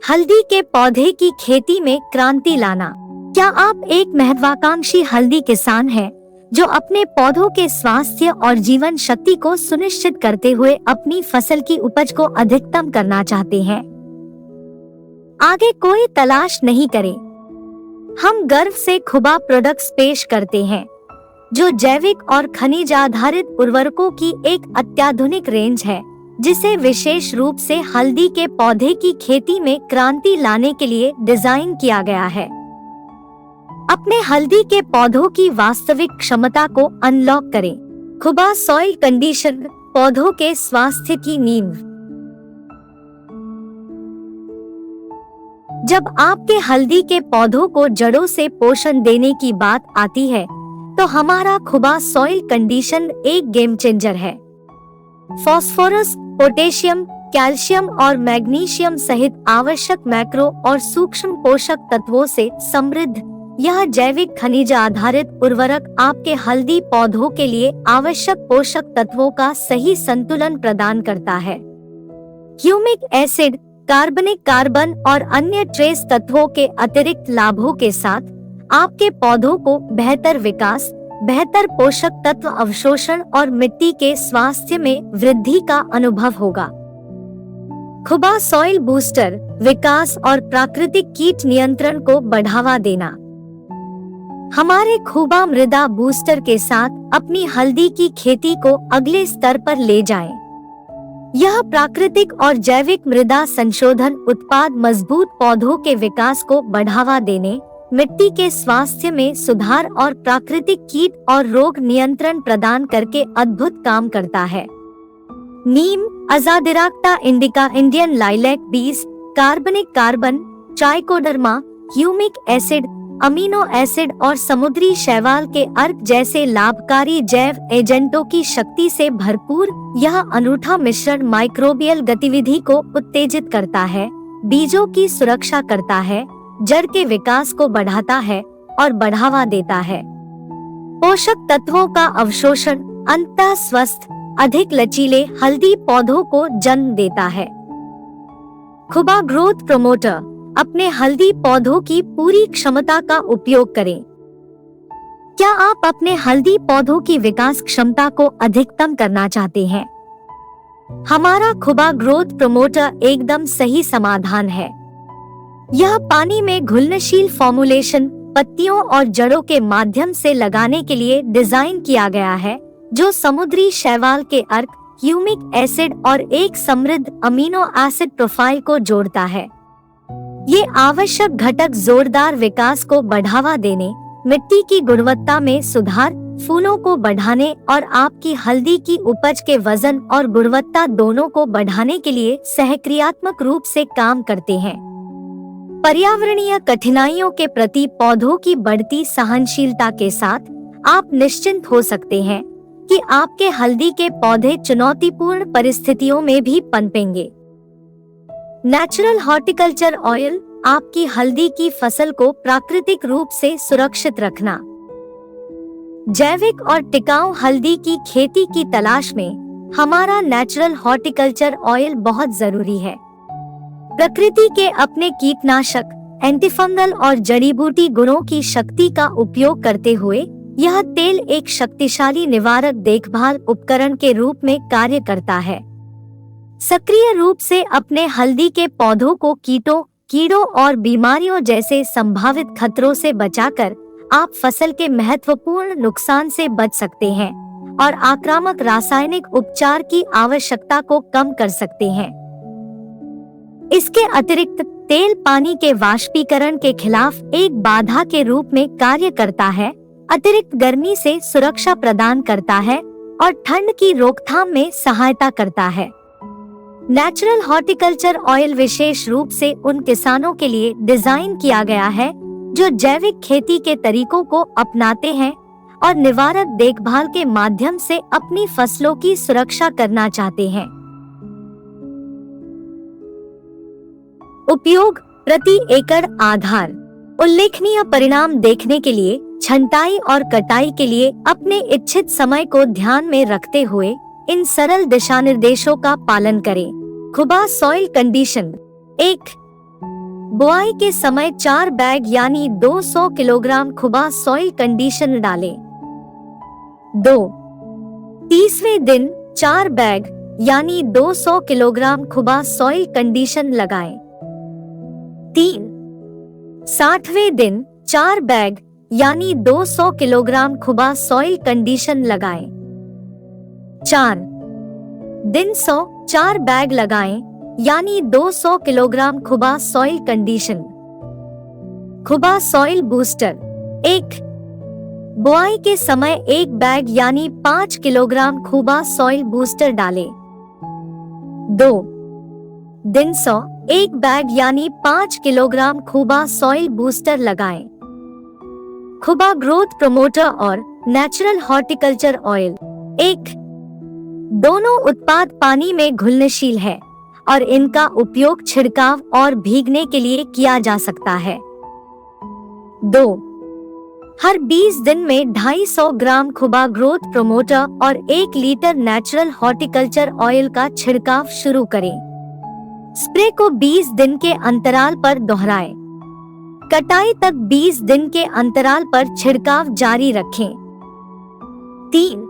हल्दी के पौधे की खेती में क्रांति लाना। क्या आप एक महत्वाकांक्षी हल्दी किसान हैं, जो अपने पौधों के स्वास्थ्य और जीवन शक्ति को सुनिश्चित करते हुए अपनी फसल की उपज को अधिकतम करना चाहते हैं? आगे कोई तलाश नहीं करें। हम गर्व से खुबा प्रोडक्ट्स पेश करते हैं, जो जैविक और खनिज आधारित उर्वरकों की एक अत्याधुनिक रेंज है, जिसे विशेष रूप से हल्दी के पौधे की खेती में क्रांति लाने के लिए डिजाइन किया गया है। अपने हल्दी के पौधों की वास्तविक क्षमता को अनलॉक करें। खुबा सॉइल कंडीशन, पौधों के स्वास्थ्य की नींव। जब आपके हल्दी के पौधों को जड़ों से पोषण देने की बात आती है, तो हमारा खुबा सॉइल कंडीशन एक गेम चेंजर है। फास्फोरस, पोटेशियम, कैल्शियम और मैग्नीशियम सहित आवश्यक मैक्रो और सूक्ष्म पोषक तत्वों से समृद्ध यह जैविक खनिज आधारित उर्वरक आपके हल्दी पौधों के लिए आवश्यक पोषक तत्वों का सही संतुलन प्रदान करता है। ह्यूमिक एसिड, कार्बनिक कार्बन और अन्य ट्रेस तत्वों के अतिरिक्त लाभों के साथ आपके पौधों को बेहतर विकास, बेहतर पोषक तत्व अवशोषण और मिट्टी के स्वास्थ्य में वृद्धि का अनुभव होगा। खुबा सॉइल बूस्टर, विकास और प्राकृतिक कीट नियंत्रण को बढ़ावा देना। हमारे खुबा मृदा बूस्टर के साथ अपनी हल्दी की खेती को अगले स्तर पर ले जाएं। यह प्राकृतिक और जैविक मृदा संशोधन उत्पाद मजबूत पौधों के विकास को बढ़ावा देने, मिट्टी के स्वास्थ्य में सुधार और प्राकृतिक कीट और रोग नियंत्रण प्रदान करके अद्भुत काम करता है। नीम, अजादिराक्टा इंडिका, इंडियन लाइलैक बीज, कार्बनिक carbon, trichoderma, humic acid, amino acid और समुद्री शैवाल के अर्क जैसे लाभकारी जैव एजेंटों की शक्ति से भरपूर यह अनूठा मिश्रण माइक्रोबियल गतिविधि को उत्तेजित करता है, बीजों की सुरक्षा करता है, जड़ के विकास को बढ़ाता है और बढ़ावा देता है। पोषक तत्वों का अवशोषण अंततः स्वस्थ, अधिक लचीले हल्दी पौधों को जन्म देता है। खुबा ग्रोथ प्रमोटर, अपने हल्दी पौधों की पूरी क्षमता का उपयोग करें। क्या आप अपने हल्दी पौधों की विकास क्षमता को अधिकतम करना चाहते हैं? हमारा खुबा ग्रोथ प्रमोटर एकदम सही समाधान है। यह पानी में घुलनशील फॉर्मुलेशन पत्तियों और जड़ों के माध्यम से लगाने के लिए डिजाइन किया गया है, जो समुद्री शैवाल के अर्क, ह्यूमिक एसिड और एक समृद्ध अमीनो एसिड प्रोफाइल को जोड़ता है। ये आवश्यक घटक जोरदार विकास को बढ़ावा देने, मिट्टी की गुणवत्ता में सुधार, फूलों को बढ़ाने और आपकी हल्दी की उपज के वजन और गुणवत्ता दोनों को बढ़ाने के लिए सहक्रियात्मक रूप से काम करते हैं। पर्यावरणीय कठिनाइयों के प्रति पौधों की बढ़ती सहनशीलता के साथ आप निश्चिंत हो सकते हैं कि आपके हल्दी के पौधे चुनौतीपूर्ण परिस्थितियों में भी पनपेंगे। नेचुरल हॉर्टिकल्चर ऑयल, आपकी हल्दी की फसल को प्राकृतिक रूप से सुरक्षित रखना। जैविक और टिकाऊ हल्दी की खेती की तलाश में हमारा नेचुरल हॉर्टिकल्चर ऑयल बहुत जरूरी है। प्रकृति के अपने कीटनाशक, एंटीफंगल और जड़ी बूटी गुणों की शक्ति का उपयोग करते हुए यह तेल एक शक्तिशाली निवारक देखभाल उपकरण के रूप में कार्य करता है। सक्रिय रूप से अपने हल्दी के पौधों को कीटों, कीड़ों और बीमारियों जैसे संभावित खतरों से बचाकर आप फसल के महत्वपूर्ण नुकसान से बच सकते हैं और आक्रामक रासायनिक उपचार की आवश्यकता को कम कर सकते हैं। इसके अतिरिक्त तेल पानी के वाष्पीकरण के खिलाफ एक बाधा के रूप में कार्य करता है, अतिरिक्त गर्मी से सुरक्षा प्रदान करता है और ठंड की रोकथाम में सहायता करता है। नेचुरल हॉर्टिकल्चर ऑयल विशेष रूप से उन किसानों के लिए डिजाइन किया गया है जो जैविक खेती के तरीकों को अपनाते हैं और निवारक देखभाल के माध्यम से अपनी फसलों की सुरक्षा करना चाहते हैं। उपयोग प्रति एकड़ आधार। उल्लेखनीय परिणाम देखने के लिए छंटाई और कटाई के लिए अपने इच्छित समय को ध्यान में रखते हुए इन सरल दिशानिर्देशों का पालन करें। खुबा सॉइल कंडीशन। 1. बुआई के समय 4 बैग यानी 200 किलोग्राम खुबा सॉइल कंडीशन डालें। 2. 30वें दिन 4 बैग यानी 200 किलोग्राम खुबा सॉइल कंडीशन लगाएं। 3. 60वें दिन 4 बैग यानी 200 किलोग्राम खुबा सॉइल कंडीशन लगाएं। 4 दिन 4 बैग लगाएं यानी 200 किलोग्राम खुबा सॉइल कंडीशन। खुबा सॉइल बूस्टर 1. बुआई के समय 1 बैग यानी 5 किलोग्राम खुबा सॉइल बूस्टर डालें। 2 दिन 1 बैग यानी 5 किलोग्राम खुबा सॉइल बूस्टर लगाएं। खुबा ग्रोथ प्रमोटर और नेचुरल हॉर्टिकल्चर ऑयल 1. दोनों उत्पाद पानी में घुलनशील है और इनका उपयोग छिड़काव और भीगने के लिए किया जा सकता है। 2. हर 20 दिन में 250 ग्राम खुबा ग्रोथ प्रमोटर और 1 लीटर नेचुरल हॉर्टिकल्चर ऑयल का छिड़काव शुरू करें। स्प्रे को 20 दिन के अंतराल पर दोहराएं। कटाई तक 20 दिन के अंतराल पर छिड़काव जारी रखें। 3.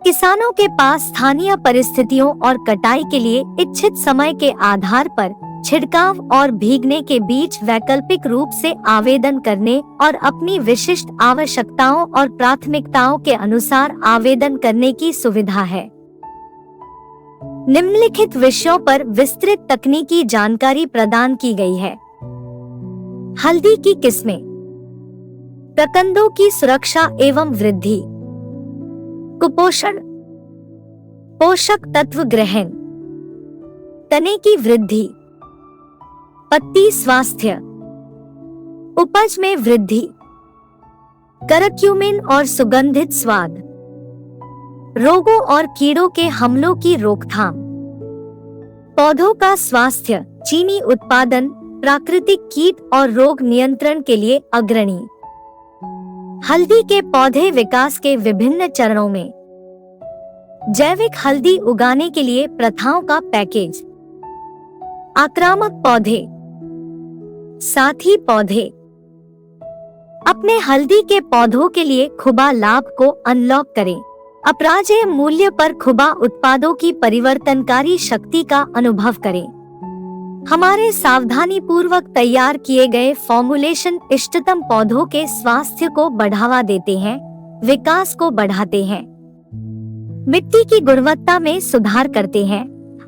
किसानों के पास स्थानीय परिस्थितियों और कटाई के लिए इच्छित समय के आधार पर छिड़काव और भीगने के बीच वैकल्पिक रूप से आवेदन करने और अपनी विशिष्ट आवश्यकताओं और प्राथमिकताओं के अनुसार आवेदन करने की सुविधा है। निम्नलिखित विषयों पर विस्तृत तकनीकी जानकारी प्रदान की गई है। हल्दी की किस्में, प्रकंदों की सुरक्षा एवं वृद्धि, कुपोषण, पोषक तत्व ग्रहण, तने की वृद्धि, पत्ती स्वास्थ्य, उपज में वृद्धि, करक्यूमिन और सुगंधित स्वाद, रोगों और कीड़ों के हमलों की रोकथाम, पौधों का स्वास्थ्य, चीनी उत्पादन, प्राकृतिक कीट और रोग नियंत्रण के लिए अग्रणी। हल्दी के पौधे विकास के विभिन्न चरणों में, जैविक हल्दी उगाने के लिए प्रथाओं का पैकेज, आक्रामक पौधे, साथी पौधे। अपने हल्दी के पौधों के लिए खुबा लाभ को अनलॉक करें। अपराजेय मूल्य पर खुबा उत्पादों की परिवर्तनकारी शक्ति का अनुभव करें। हमारे सावधानी पूर्वक तैयार किए गए फॉर्मुलेशन इष्टतम पौधों के स्वास्थ्य को बढ़ावा देते हैं, विकास को बढ़ाते हैं, मिट्टी की गुणवत्ता में सुधार करते हैं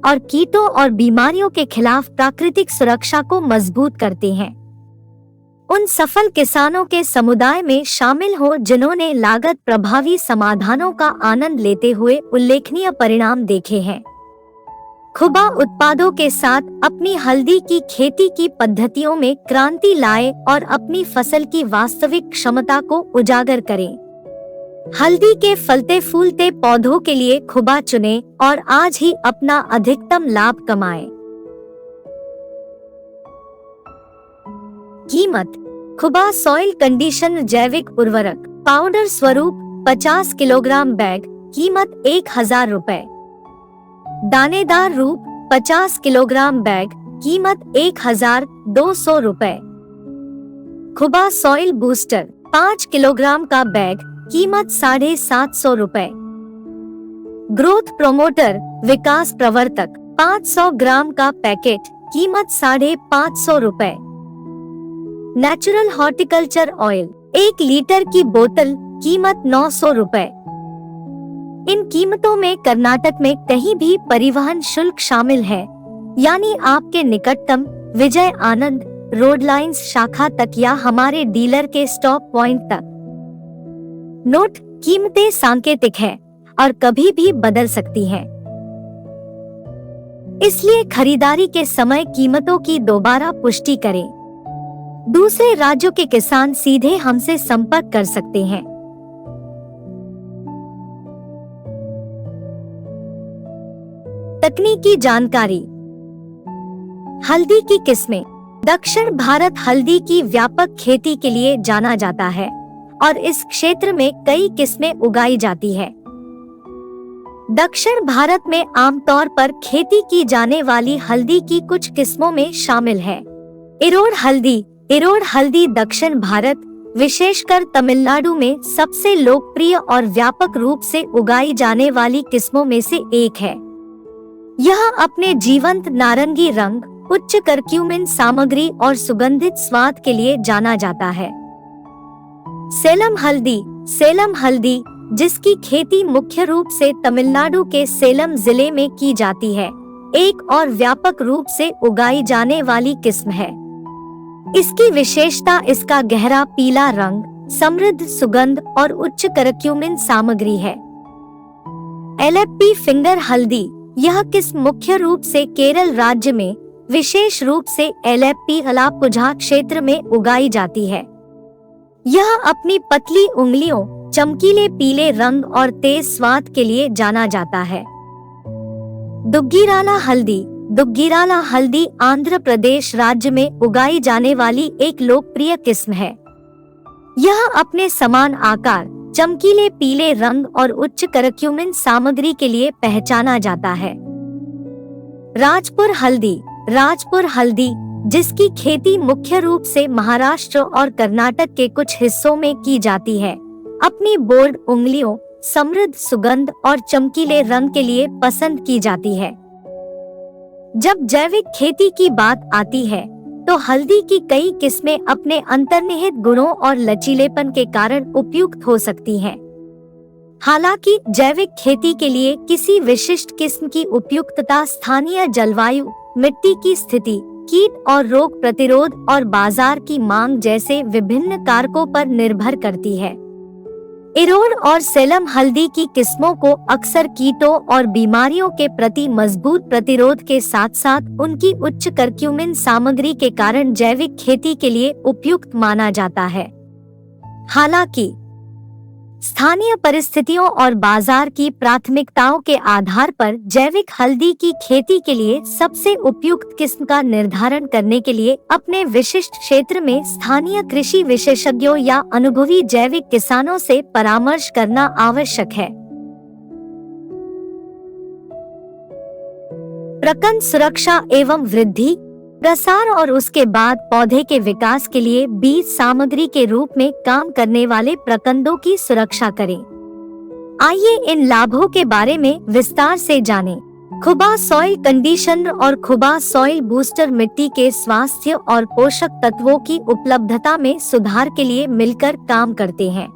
और कीटों और बीमारियों के खिलाफ प्राकृतिक सुरक्षा को मजबूत करते हैं। उन सफल किसानों के समुदाय में शामिल हो जिन्होंने लागत प्रभावी समाधानों का आनंद लेते हुए उल्लेखनीय परिणाम देखे हैं। खुबा उत्पादों के साथ अपनी हल्दी की खेती की पद्धतियों में क्रांति लाए और अपनी फसल की वास्तविक क्षमता को उजागर करें। हल्दी के फलते फूलते पौधों के लिए खुबा चुनें और आज ही अपना अधिकतम लाभ कमाएं। कीमत, खुबा सॉइल कंडीशन जैविक उर्वरक पाउडर स्वरूप 50 किलोग्राम बैग, कीमत 1000 रुपए। दानेदार रूप 50 किलोग्राम बैग, कीमत 1200 रुपए। खुबा सॉइल बूस्टर 5 किलोग्राम का बैग, कीमत 750 रुपए। ग्रोथ प्रोमोटर विकास प्रवर्तक 500 ग्राम का पैकेट, कीमत 550 रुपए। नेचुरल हॉर्टिकल्चर ऑयल 1 लीटर की बोतल, कीमत 900 रुपए। इन कीमतों में कर्नाटक में कहीं भी परिवहन शुल्क शामिल है, यानी आपके निकटतम विजय आनंद रोड लाइंस शाखा तक या हमारे डीलर के स्टॉप पॉइंट तक। नोट, कीमतें सांकेतिक है और कभी भी बदल सकती हैं। इसलिए खरीदारी के समय कीमतों की दोबारा पुष्टि करें। दूसरे राज्यों के किसान सीधे हमसे संपर्क कर सकते हैं। तकनीकी जानकारी। हल्दी की किस्में। दक्षिण भारत हल्दी की व्यापक खेती के लिए जाना जाता है और इस क्षेत्र में कई किस्में उगाई जाती है। दक्षिण भारत में आमतौर पर खेती की जाने वाली हल्दी की कुछ किस्मों में शामिल है इरोड हल्दी दक्षिण भारत, विशेषकर तमिलनाडु में सबसे लोकप्रिय और व्यापक रूप से उगाई जाने वाली किस्मों में से एक है। यह अपने जीवंत नारंगी रंग, उच्च करक्यूमिन सामग्री और सुगंधित स्वाद के लिए जाना जाता है। सेलम हल्दी, जिसकी खेती मुख्य रूप से तमिलनाडु के सेलम जिले में की जाती है, एक और व्यापक रूप से उगाई जाने वाली किस्म है। इसकी विशेषता इसका गहरा पीला रंग, समृद्ध सुगंध और उच्च करक्यूमिन सामग्री है। एलेप्पी फिंगर हल्दी, यह किस्म मुख्य रूप से केरल राज्य में, विशेष रूप से एलेप्पी अलाप्पुझा क्षेत्र में उगाई जाती है। यह अपनी पतली उंगलियों, चमकीले पीले रंग और तेज स्वाद के लिए जाना जाता है। दुग्गिराला हल्दी आंध्र प्रदेश राज्य में उगाई जाने वाली एक लोकप्रिय किस्म है। यह अपने समान आकार, चमकीले पीले रंग और उच्च करक्यूमिन सामग्री के लिए पहचाना जाता है। राजपुर हल्दी, जिसकी खेती मुख्य रूप से महाराष्ट्र और कर्नाटक के कुछ हिस्सों में की जाती है, अपनी बोल्ड उंगलियों, समृद्ध सुगंध और चमकीले रंग के लिए पसंद की जाती है। जब जैविक खेती की बात आती है, तो हल्दी की कई किस्में अपने अंतर्निहित गुणों और लचीलेपन के कारण उपयुक्त हो सकती हैं। हालांकि जैविक खेती के लिए किसी विशिष्ट किस्म की उपयुक्तता स्थानीय जलवायु, मिट्टी की स्थिति, कीट और रोग प्रतिरोध और बाजार की मांग जैसे विभिन्न कारकों पर निर्भर करती है। इरोड और सेलम हल्दी की किस्मों को अक्सर कीटों और बीमारियों के प्रति मजबूत प्रतिरोध के साथ साथ उनकी उच्च करक्यूमिन सामग्री के कारण जैविक खेती के लिए उपयुक्त माना जाता है। हालांकि स्थानीय परिस्थितियों और बाजार की प्राथमिकताओं के आधार पर जैविक हल्दी की खेती के लिए सबसे उपयुक्त किस्म का निर्धारण करने के लिए अपने विशिष्ट क्षेत्र में स्थानीय कृषि विशेषज्ञों या अनुभवी जैविक किसानों से परामर्श करना आवश्यक है। प्रकंद सुरक्षा एवं वृद्धि, प्रसार और उसके बाद पौधे के विकास के लिए बीज सामग्री के रूप में काम करने वाले प्रकंदों की सुरक्षा करें। आइए इन लाभों के बारे में विस्तार से जानें। खुबा सॉइल कंडीशनर और खुबा सॉइल बूस्टर मिट्टी के स्वास्थ्य और पोषक तत्वों की उपलब्धता में सुधार के लिए मिलकर काम करते हैं।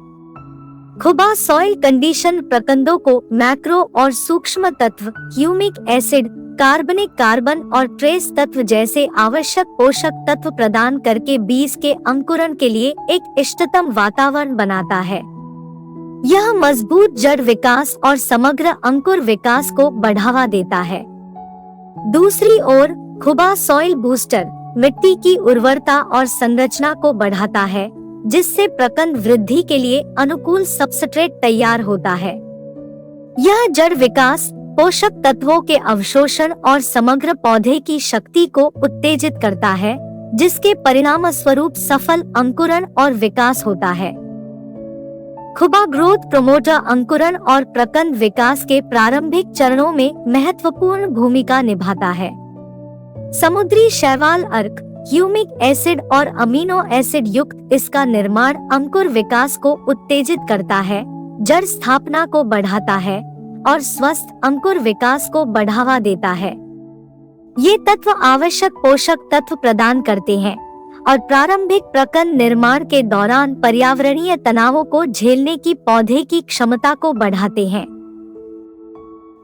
खुबा सॉइल कंडीशनर प्रकंदों को मैक्रो और सूक्ष्म तत्व, ह्यूमिक एसिड, कार्बनिक कार्बन और ट्रेस तत्व जैसे आवश्यक पोषक तत्व प्रदान करके बीज के अंकुरण के लिए एक इष्टतम वातावरण बनाता है। यह मजबूत जड़ विकास और समग्र अंकुर विकास को बढ़ावा देता है। दूसरी ओर खुबा सॉइल बूस्टर मिट्टी की उर्वरता और संरचना को बढ़ाता है, जिससे प्रकंद वृद्धि के लिए अनुकूल सबस्ट्रेट तैयार होता है। यह जड़ विकास, पोषक तत्वों के अवशोषण और समग्र पौधे की शक्ति को उत्तेजित करता है, जिसके परिणाम स्वरूप सफल अंकुरण और विकास होता है। खुबा ग्रोथ प्रोमोटर अंकुरण और प्रकंद विकास के प्रारंभिक चरणों में महत्वपूर्ण भूमिका निभाता है। समुद्री शैवाल अर्क, ह्यूमिक एसिड और अमीनो एसिड युक्त इसका निर्माण अंकुर विकास को उत्तेजित करता है, जड़ स्थापना को बढ़ाता है और स्वस्थ अंकुर विकास को बढ़ावा देता है। ये तत्व आवश्यक पोषक तत्व प्रदान करते हैं और प्रारंभिक प्रकंद निर्माण के दौरान पर्यावरणीय तनावों को झेलने की पौधे की क्षमता को बढ़ाते हैं।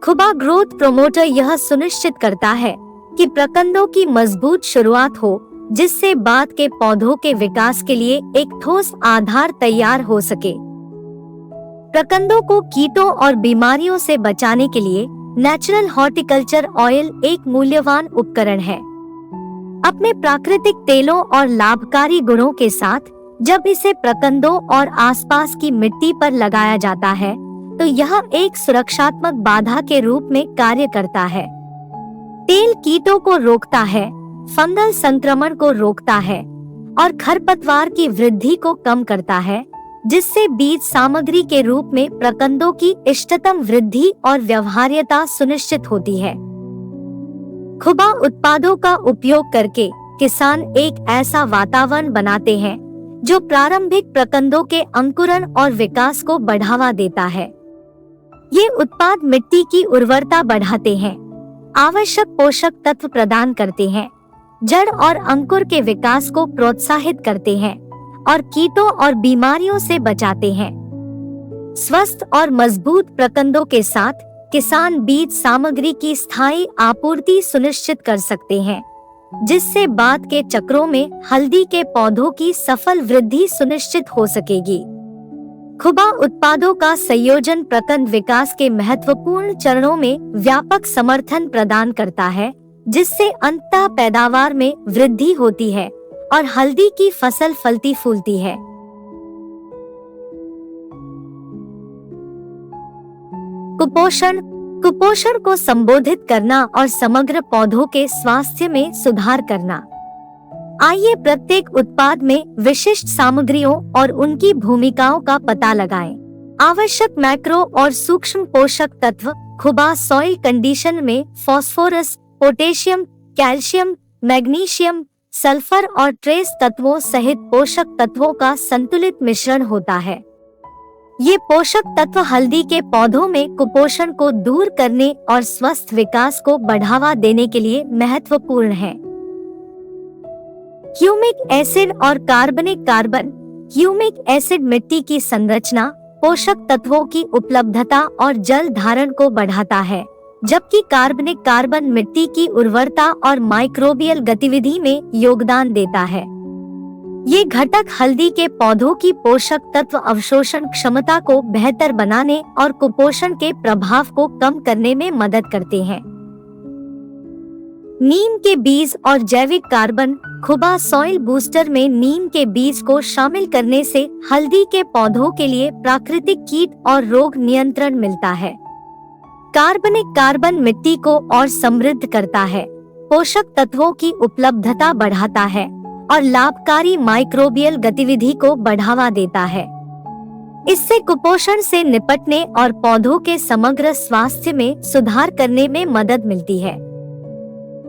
खुबा ग्रोथ प्रोमोटर यह सुनिश्चित करता है कि प्रकंदों की मजबूत शुरुआत हो, जिससे बाद के पौधों के विकास के लिए एक ठोस आधार तैयार हो सके। प्रकंदों को कीटों और बीमारियों से बचाने के लिए नेचुरल हॉर्टिकल्चर ऑयल एक मूल्यवान उपकरण है। अपने प्राकृतिक तेलों और लाभकारी गुणों के साथ जब इसे प्रकंदों और आसपास की मिट्टी पर लगाया जाता है, तो यह एक सुरक्षात्मक बाधा के रूप में कार्य करता है। तेल कीटों को रोकता है, फंगल संक्रमण को रोकता है और खरपतवार की वृद्धि को कम करता है, जिससे बीज सामग्री के रूप में प्रकंदों की इष्टतम वृद्धि और व्यवहार्यता सुनिश्चित होती है। खुबा उत्पादों का उपयोग करके किसान एक ऐसा वातावरण बनाते हैं जो प्रारंभिक प्रकंदों के अंकुरण और विकास को बढ़ावा देता है। ये उत्पाद मिट्टी की उर्वरता बढ़ाते हैं, आवश्यक पोषक तत्व प्रदान करते हैं, जड़ और अंकुर के विकास को प्रोत्साहित करते हैं और कीटों और बीमारियों से बचाते हैं। स्वस्थ और मजबूत प्रकंदों के साथ किसान बीज सामग्री की स्थायी आपूर्ति सुनिश्चित कर सकते हैं, जिससे बाद के चक्रों में हल्दी के पौधों की सफल वृद्धि सुनिश्चित हो सकेगी। खुबा उत्पादों का संयोजन प्रकंद विकास के महत्वपूर्ण चरणों में व्यापक समर्थन प्रदान करता है, जिससे अंततः पैदावार में वृद्धि होती है और हल्दी की फसल फलती फूलती है। कुपोषण को संबोधित करना और समग्र पौधों के स्वास्थ्य में सुधार करना। आइए प्रत्येक उत्पाद में विशिष्ट सामग्रियों और उनकी भूमिकाओं का पता लगाएं। आवश्यक मैक्रो और सूक्ष्म पोषक तत्व। खुबा सॉइल कंडीशन में phosphorus, potassium, calcium, magnesium, sulphur और ट्रेस तत्वों सहित पोषक तत्वों का संतुलित मिश्रण होता है। ये पोषक तत्व हल्दी के पौधों में कुपोषण को दूर करने और स्वस्थ विकास को बढ़ावा देने के लिए महत्वपूर्ण है। ह्यूमिक एसिड और कार्बनिक कार्बन। ह्यूमिक एसिड मिट्टी की संरचना, पोषक तत्वों की उपलब्धता और जल धारण को बढ़ाता है, जबकि कार्बनिक कार्बन मिट्टी की उर्वरता और माइक्रोबियल गतिविधि में योगदान देता है। ये घटक हल्दी के पौधों की पोषक तत्व अवशोषण क्षमता को बेहतर बनाने और कुपोषण के प्रभाव को कम करने में मदद करते हैं। नीम के बीज और जैविक कार्बन। खुबा सॉइल बूस्टर में नीम के बीज को शामिल करने से हल्दी के पौधों के लिए प्राकृतिक कीट और रोग नियंत्रण मिलता है। कार्बनिक कार्बन मिट्टी को और समृद्ध करता है, पोषक तत्वों की उपलब्धता बढ़ाता है और लाभकारी माइक्रोबियल गतिविधि को बढ़ावा देता है। इससे कुपोषण से निपटने और पौधों के समग्र स्वास्थ्य में सुधार करने में मदद मिलती है।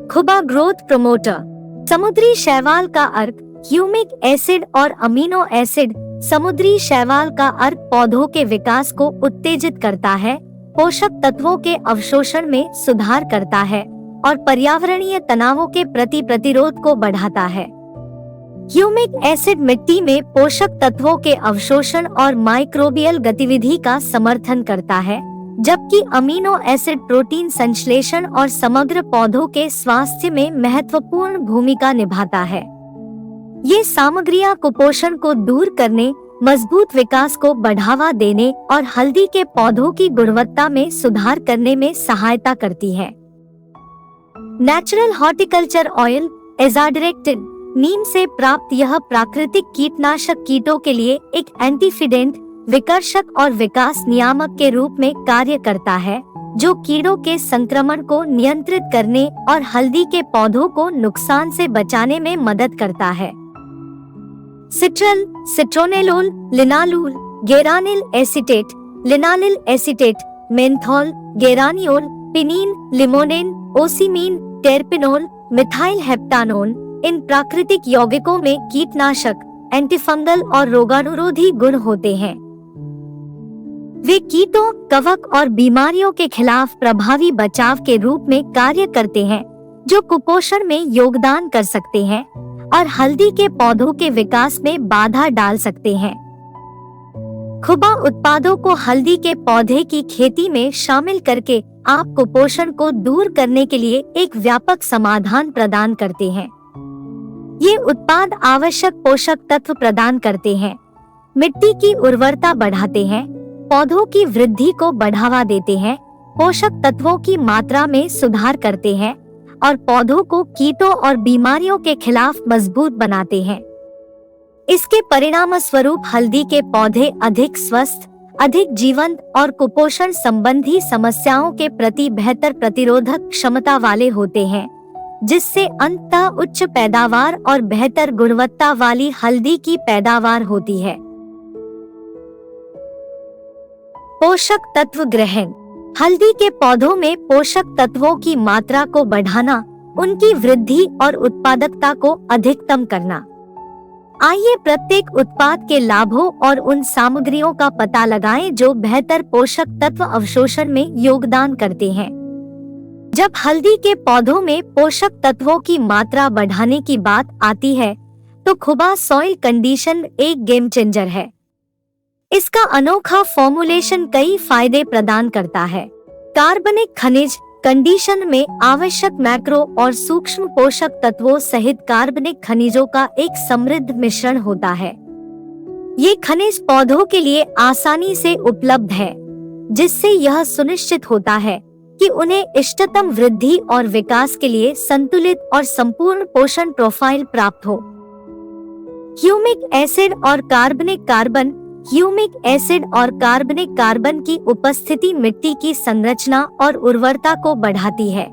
खुबा ग्रोथ प्रमोटर। समुद्री शैवाल का अर्क, ह्यूमिक एसिड और अमीनो एसिड। समुद्री शैवाल का अर्क पौधों के विकास को उत्तेजित करता है, पोषक तत्वों के अवशोषण में सुधार करता है और पर्यावरणीय तनावों के प्रति प्रतिरोध को बढ़ाता है। ह्यूमिक एसिड मिट्टी में पोषक तत्वों के अवशोषण और माइक्रोबियल गतिविधि का समर्थन करता है, जबकि अमीनो एसिड प्रोटीन संश्लेषण और समग्र पौधों के स्वास्थ्य में महत्वपूर्ण भूमिका निभाता है। ये सामग्रियां कुपोषण को दूर करने, मजबूत विकास को बढ़ावा देने और हल्दी के पौधों की गुणवत्ता में सुधार करने में सहायता करती है। Natural horticulture oil azadirachtin. नीम से प्राप्त यह प्राकृतिक कीटनाशक कीटों के लिए एक एंटीफिडेंट, विकर्षक और विकास नियामक के रूप में कार्य करता है, जो कीड़ों के संक्रमण को नियंत्रित करने और हल्दी के पौधों को नुकसान से बचाने में मदद करता है। Citral, citronellol, linalool, geranyl acetate, linalyl acetate, menthol, geraniol, pinene, limonene, ocimene, terpineol, methyl heptanone. इन प्राकृतिक यौगिकों में कीटनाशक, एंटीफंगल और रोगाणुरोधी गुण होते हैं। वे कीटों, कवक और बीमारियों के खिलाफ प्रभावी बचाव के रूप में कार्य करते हैं, जो कुपोषण में योगदान कर सकते हैं और हल्दी के पौधों के विकास में बाधा डाल सकते हैं। खुबा उत्पादों को हल्दी के पौधे की खेती में शामिल करके आप कुपोषण को दूर करने के लिए एक व्यापक समाधान प्रदान करते हैं। ये उत्पाद आवश्यक पोषक तत्व प्रदान करते हैं, मिट्टी की उर्वरता बढ़ाते हैं, पौधों की वृद्धि को बढ़ावा देते हैं, पोषक तत्वों की मात्रा में सुधार करते हैं और पौधों को कीटों और बीमारियों के खिलाफ मजबूत बनाते हैं। इसके परिणाम स्वरूप हल्दी के पौधे अधिक स्वस्थ, अधिक जीवंत और कुपोषण संबंधी समस्याओं के प्रति बेहतर प्रतिरोधक क्षमता वाले होते हैं, जिससे अंततः उच्च पैदावार और बेहतर गुणवत्ता वाली हल्दी की पैदावार होती है। पोषक तत्व ग्रहण। हल्दी के पौधों में पोषक तत्वों की मात्रा को बढ़ाना उनकी वृद्धि और उत्पादकता को अधिकतम करना। आइए प्रत्येक उत्पाद के लाभों और उन सामग्रियों का पता लगाएं जो बेहतर पोषक तत्व अवशोषण में योगदान करते हैं। जब हल्दी के पौधों में पोषक तत्वों की मात्रा बढ़ाने की बात आती है तो खुबा सॉइल कंडीशन एक गेम चेंजर है। इसका अनोखा फॉर्मुलेशन कई फायदे प्रदान करता है। कार्बनिक खनिज कंडीशन में आवश्यक मैक्रो और सूक्ष्म पोषक तत्वों सहित कार्बनिक खनिजों का एक समृद्ध मिश्रण होता है। ये खनिज पौधों के लिए आसानी से उपलब्ध है, जिससे यह सुनिश्चित होता है कि उन्हें इष्टतम वृद्धि और विकास के लिए संतुलित और संपूर्ण पोषण प्रोफाइल प्राप्त हो। ह्यूमिक एसिड और कार्बनिक कार्बन ह्यूमिक एसिड और कार्बनिक कार्बन की उपस्थिति मिट्टी की संरचना और उर्वरता को बढ़ाती है।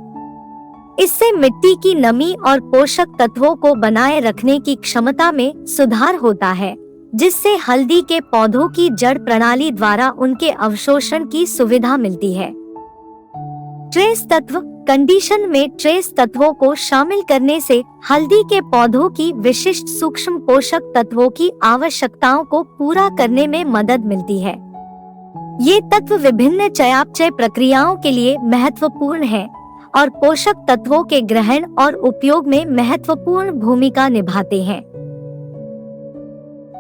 इससे मिट्टी की नमी और पोषक तत्वों को बनाए रखने की क्षमता में सुधार होता है, जिससे हल्दी के पौधों की जड़ प्रणाली द्वारा उनके अवशोषण की सुविधा मिलती है। ट्रेस तत्व कंडीशन में ट्रेस तत्वों को शामिल करने से हल्दी के पौधों की विशिष्ट सूक्ष्म पोषक तत्वों की आवश्यकताओं को पूरा करने में मदद मिलती है। ये तत्व विभिन्न चयापचय प्रक्रियाओं के लिए महत्वपूर्ण हैं और पोषक तत्वों के ग्रहण और उपयोग में महत्वपूर्ण भूमिका निभाते हैं।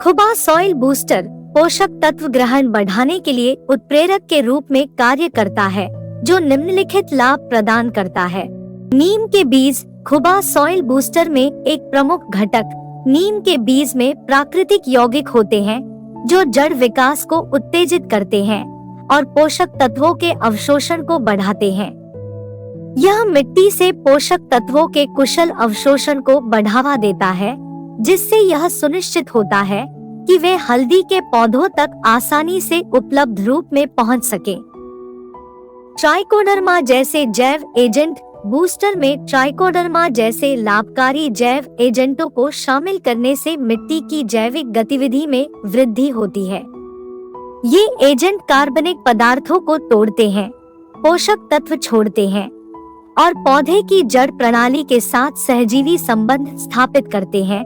खुबा सॉइल बूस्टर पोषक तत्व ग्रहण बढ़ाने के लिए उत्प्रेरक के रूप में कार्य करता है, जो निम्नलिखित लाभ प्रदान करता है। नीम के बीज खुबा सॉइल बूस्टर में एक प्रमुख घटक नीम के बीज में प्राकृतिक यौगिक होते हैं, जो जड़ विकास को उत्तेजित करते हैं और पोषक तत्वों के अवशोषण को बढ़ाते हैं। यह मिट्टी से पोषक तत्वों के कुशल अवशोषण को बढ़ावा देता है, जिससे यह सुनिश्चित होता है कि वे हल्दी के पौधों तक आसानी से उपलब्ध रूप में पहुंच सके। ट्राइकोडर्मा जैसे जैव एजेंट बूस्टर में ट्राइकोडर्मा जैसे लाभकारी जैव एजेंटों को शामिल करने से मिट्टी की जैविक गतिविधि में वृद्धि होती है। ये एजेंट कार्बनिक पदार्थों को तोड़ते हैं, पोषक तत्व छोड़ते हैं और पौधे की जड़ प्रणाली के साथ सहजीवी संबंध स्थापित करते हैं,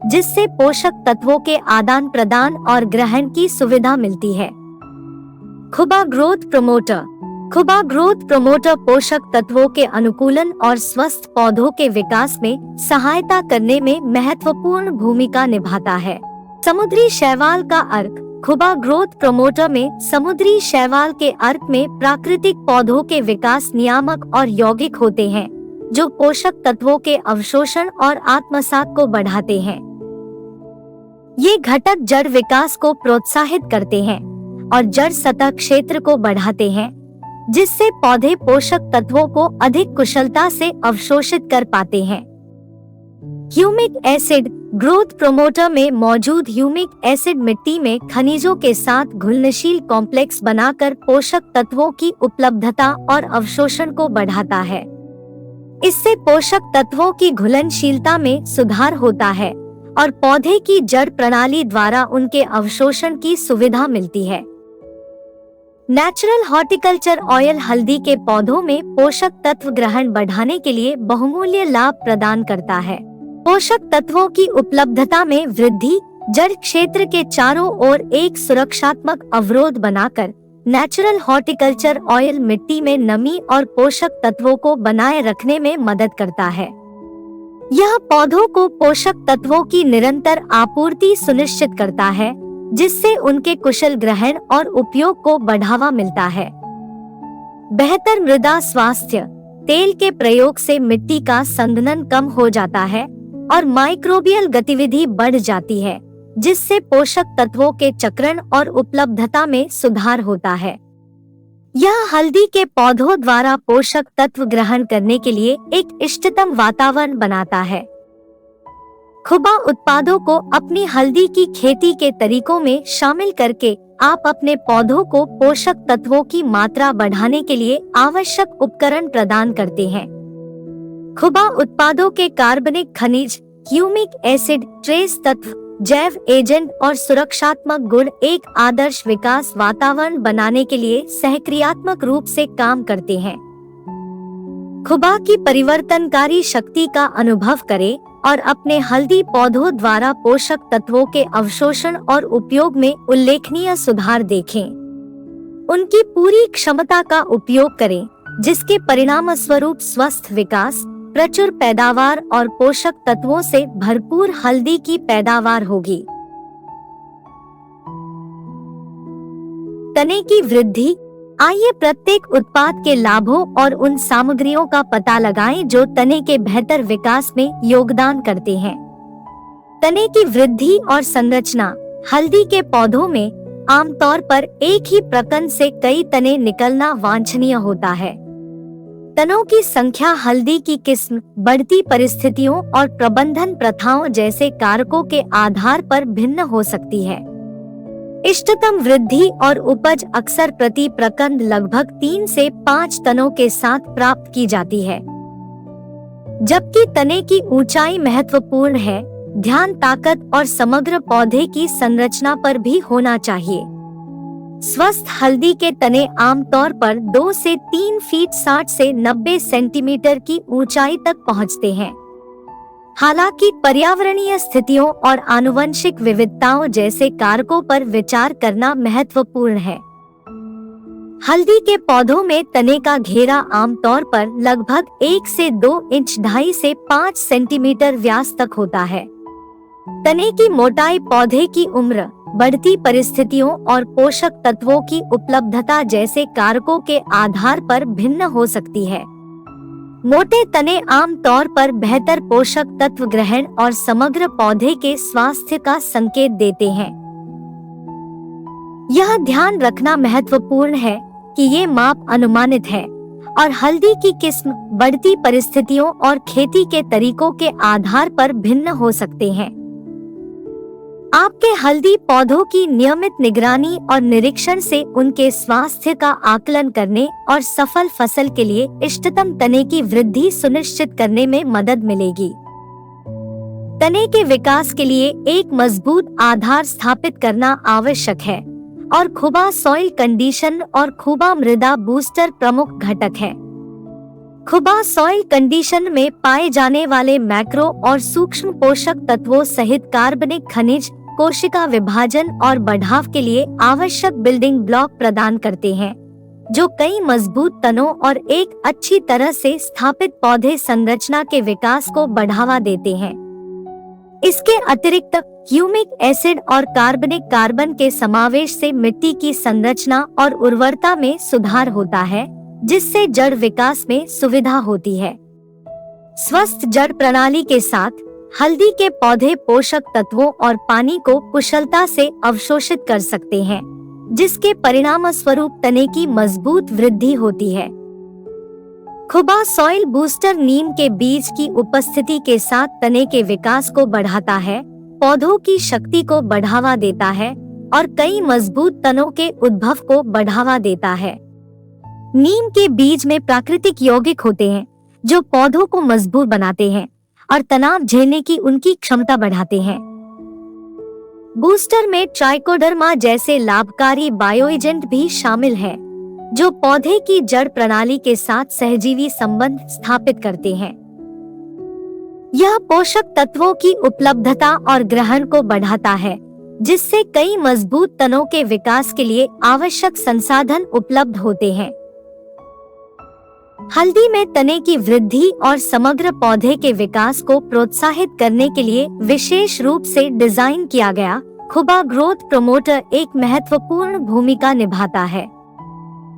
जिससे पोषक तत्वों के आदान प्रदान और ग्रहण की सुविधा मिलती है। खुबा ग्रोथ प्रमोटर खुबा ग्रोथ प्रमोटर पोषक तत्वों के अनुकूलन और स्वस्थ पौधों के विकास में सहायता करने में महत्वपूर्ण भूमिका निभाता है। समुद्री शैवाल का अर्क खुबा ग्रोथ प्रमोटर में समुद्री शैवाल के अर्क में प्राकृतिक पौधों के विकास नियामक और यौगिक होते हैं, जो पोषक तत्वों के अवशोषण और आत्मसात को बढ़ाते हैं। ये घटक जड़ विकास को प्रोत्साहित करते हैं और जड़ सतह क्षेत्र को बढ़ाते हैं, जिससे पौधे पोषक तत्वों को अधिक कुशलता से अवशोषित कर पाते हैं। ह्यूमिक एसिड ग्रोथ प्रमोटर में मौजूद ह्यूमिक एसिड मिट्टी में खनिजों के साथ घुलनशील कॉम्प्लेक्स बनाकर पोषक तत्वों की उपलब्धता और अवशोषण को बढ़ाता है। इससे पोषक तत्वों की घुलनशीलता में सुधार होता है और पौधे की जड़ प्रणाली द्वारा उनके अवशोषण की सुविधा मिलती है। नेचुरल हॉर्टिकल्चर ऑयल हल्दी के पौधों में पोषक तत्व ग्रहण बढ़ाने के लिए बहुमूल्य लाभ प्रदान करता है। पोषक तत्वों की उपलब्धता में वृद्धि जड़ क्षेत्र के चारों ओर एक सुरक्षात्मक अवरोध बनाकर नेचुरल हॉर्टिकल्चर ऑयल मिट्टी में नमी और पोषक तत्वों को बनाए रखने में मदद करता है। यह पौधों को पोषक तत्वों की निरंतर आपूर्ति सुनिश्चित करता है, जिससे उनके कुशल ग्रहण और उपयोग को बढ़ावा मिलता है। बेहतर मृदा स्वास्थ्य तेल के प्रयोग से मिट्टी का संघनन कम हो जाता है और माइक्रोबियल गतिविधि बढ़ जाती है, जिससे पोषक तत्वों के चक्रण और उपलब्धता में सुधार होता है। यह हल्दी के पौधों द्वारा पोषक तत्व ग्रहण करने के लिए एक इष्टतम वातावरण बनाता है। खुबा उत्पादों को अपनी हल्दी की खेती के तरीकों में शामिल करके आप अपने पौधों को पोषक तत्वों की मात्रा बढ़ाने के लिए आवश्यक उपकरण प्रदान करते हैं। खुबा उत्पादों के कार्बनिक खनिज, ह्यूमिक एसिड, ट्रेस तत्व, जैव एजेंट और सुरक्षात्मक गुण एक आदर्श विकास वातावरण बनाने के लिए सहक्रियात्मक रूप से काम करते हैं। खुबा की परिवर्तनकारी शक्ति का अनुभव करें और अपने हल्दी पौधों द्वारा पोषक तत्वों के अवशोषण और उपयोग में उल्लेखनीय सुधार देखें। उनकी पूरी क्षमता का उपयोग करें, जिसके परिणाम स्वरूप स्वस्थ विकास, प्रचुर पैदावार और पोषक तत्वों से भरपूर हल्दी की पैदावार होगी। तने की वृद्धि। आइए प्रत्येक उत्पाद के लाभों और उन सामग्रियों का पता लगाएं जो तने के बेहतर विकास में योगदान करते हैं। तने की वृद्धि और संरचना। हल्दी के पौधों में आमतौर पर एक ही प्रकंद से कई तने निकलना वांछनीय होता है। तनों की संख्या हल्दी की किस्म, बढ़ती परिस्थितियों और प्रबंधन प्रथाओं जैसे कारकों के आधार पर भिन्न हो सकती है। इष्टतम वृद्धि और उपज अक्सर प्रति प्रकंद लगभग 3 से 5 तनों के साथ प्राप्त की जाती है। जबकि तने की ऊंचाई महत्वपूर्ण है, ध्यान ताकत और समग्र पौधे की संरचना पर भी होना चाहिए। स्वस्थ हल्दी के तने आमतौर पर 2 से 3 फीट 60 से 90 सेंटीमीटर की ऊंचाई तक पहुंचते हैं। हालांकि पर्यावरणीय स्थितियों और आनुवंशिक विविधताओं जैसे कारकों पर विचार करना महत्वपूर्ण है। हल्दी के पौधों में तने का घेरा आमतौर पर लगभग 1 से 2 इंच 2.5 से 5 सेंटीमीटर व्यास तक होता है। तने की मोटाई पौधे की उम्र, बढ़ती परिस्थितियों और पोषक तत्वों की उपलब्धता जैसे कारकों के आधार पर भिन्न हो सकती है। मोटे तने आम तौर पर बेहतर पोषक तत्व ग्रहण और समग्र पौधे के स्वास्थ्य का संकेत देते हैं। यह ध्यान रखना महत्वपूर्ण है कि ये माप अनुमानित है और हल्दी की किस्म, बढ़ती परिस्थितियों और खेती के तरीकों के आधार पर भिन्न हो सकते हैं। आपके हल्दी पौधों की नियमित निगरानी और निरीक्षण से उनके स्वास्थ्य का आकलन करने और सफल फसल के लिए इष्टतम तने की वृद्धि सुनिश्चित करने में मदद मिलेगी। तने के विकास के लिए एक मजबूत आधार स्थापित करना आवश्यक है और खुबा सॉइल कंडीशन और खुबा मृदा बूस्टर प्रमुख घटक है। खुबा सॉइल कंडीशन में पाए जाने वाले मैक्रो और सूक्ष्म पोषक तत्वों सहित कार्बनिक खनिज कोशिका विभाजन और बढ़ाव के लिए आवश्यक बिल्डिंग ब्लॉक प्रदान करते हैं, जो कई मजबूत तनों और एक अच्छी तरह से स्थापित पौधे संरचना के विकास को बढ़ावा देते हैं। इसके अतिरिक्त ह्यूमिक एसिड और कार्बनिक कार्बन के समावेश से मिट्टी की संरचना और उर्वरता में सुधार होता है, जिससे जड़ विकास में सुविधा होती है। स्वस्थ जड़ प्रणाली के साथ हल्दी के पौधे पोषक तत्वों और पानी को कुशलता से अवशोषित कर सकते हैं, जिसके परिणाम स्वरूप तने की मजबूत वृद्धि होती है। खुबा सॉइल बूस्टर नीम के बीज की उपस्थिति के साथ तने के विकास को बढ़ाता है, पौधों की शक्ति को बढ़ावा देता है और कई मजबूत तनों के उद्भव को बढ़ावा देता है। नीम के बीज में प्राकृतिक यौगिक होते हैं जो पौधों को मजबूत बनाते हैं और तनाव झेलने की उनकी क्षमता बढ़ाते हैं। बूस्टर में ट्राइकोडर्मा जैसे लाभकारी बायो एजेंट भी शामिल हैं, जो पौधे की जड़ प्रणाली के साथ सहजीवी संबंध स्थापित करते हैं। यह पोषक तत्वों की उपलब्धता और ग्रहण को बढ़ाता है, जिससे कई मजबूत तनों के विकास के लिए आवश्यक संसाधन उपलब्ध होते हैं। हल्दी में तने की वृद्धि और समग्र पौधे के विकास को प्रोत्साहित करने के लिए विशेष रूप से डिजाइन किया गया खुबा ग्रोथ प्रमोटर एक महत्वपूर्ण भूमिका निभाता है।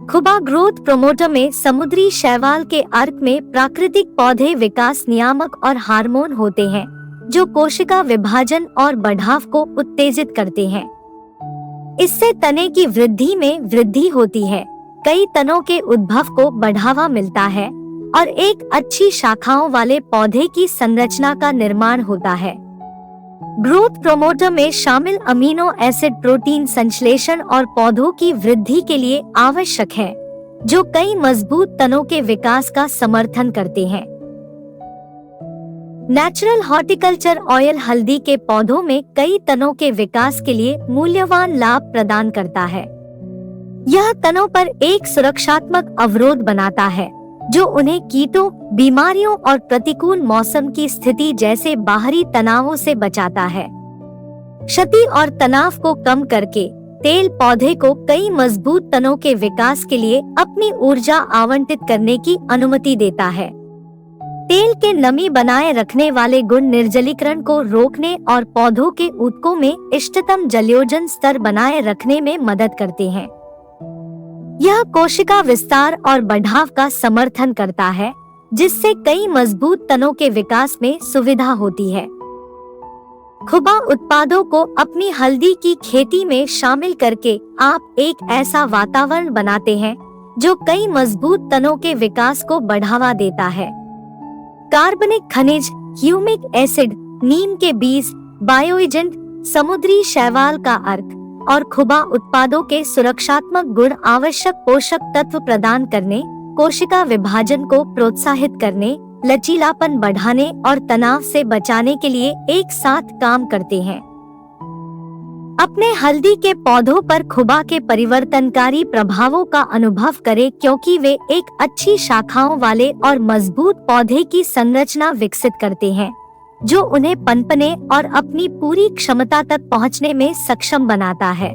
खुबा ग्रोथ प्रमोटर में समुद्री शैवाल के अर्क में प्राकृतिक पौधे विकास नियामक और हार्मोन होते हैं, जो कोशिका विभाजन और बढ़ाव को उत्तेजित करते हैं। इससे तने की वृद्धि में वृद्धि होती है, कई तनों के उद्भव को बढ़ावा मिलता है और एक अच्छी शाखाओं वाले पौधे की संरचना का निर्माण होता है। ग्रोथ प्रमोटर में शामिल अमीनो एसिड प्रोटीन संश्लेषण और पौधों की वृद्धि के लिए आवश्यक है, जो कई मजबूत तनों के विकास का समर्थन करते हैं। नेचुरल हॉर्टिकल्चर ऑयल हल्दी के पौधों में कई तनों के विकास के लिए मूल्यवान लाभ प्रदान करता है। यह तनों पर एक सुरक्षात्मक अवरोध बनाता है जो उन्हें कीटों, बीमारियों और प्रतिकूल मौसम की स्थिति जैसे बाहरी तनावों से बचाता है। क्षति और तनाव को कम करके तेल पौधे को कई मजबूत तनों के विकास के लिए अपनी ऊर्जा आवंटित करने की अनुमति देता है। तेल के नमी बनाए रखने वाले गुण निर्जलीकरण को रोकने और पौधों के ऊतकों में इष्टतम जलयोजन स्तर बनाए रखने में मदद करते हैं। यह कोशिका विस्तार और बढ़ाव का समर्थन करता है, जिससे कई मजबूत तनों के विकास में सुविधा होती है। खुबा उत्पादों को अपनी हल्दी की खेती में शामिल करके आप एक ऐसा वातावरण बनाते हैं जो कई मजबूत तनों के विकास को बढ़ावा देता है। कार्बनिक खनिज, ह्यूमिक एसिड, नीम के बीज, बायोएजेंट, समुद्री शैवाल का अर्क और खुबा उत्पादों के सुरक्षात्मक गुण आवश्यक पोषक तत्व प्रदान करने, कोशिका विभाजन को प्रोत्साहित करने, लचीलापन बढ़ाने और तनाव से बचाने के लिए एक साथ काम करते हैं। अपने हल्दी के पौधों पर खुबा के परिवर्तनकारी प्रभावों का अनुभव करें, क्योंकि वे एक अच्छी शाखाओं वाले और मजबूत पौधे की संरचना विकसित करते हैं, जो उन्हें पनपने और अपनी पूरी क्षमता तक पहुंचने में सक्षम बनाता है।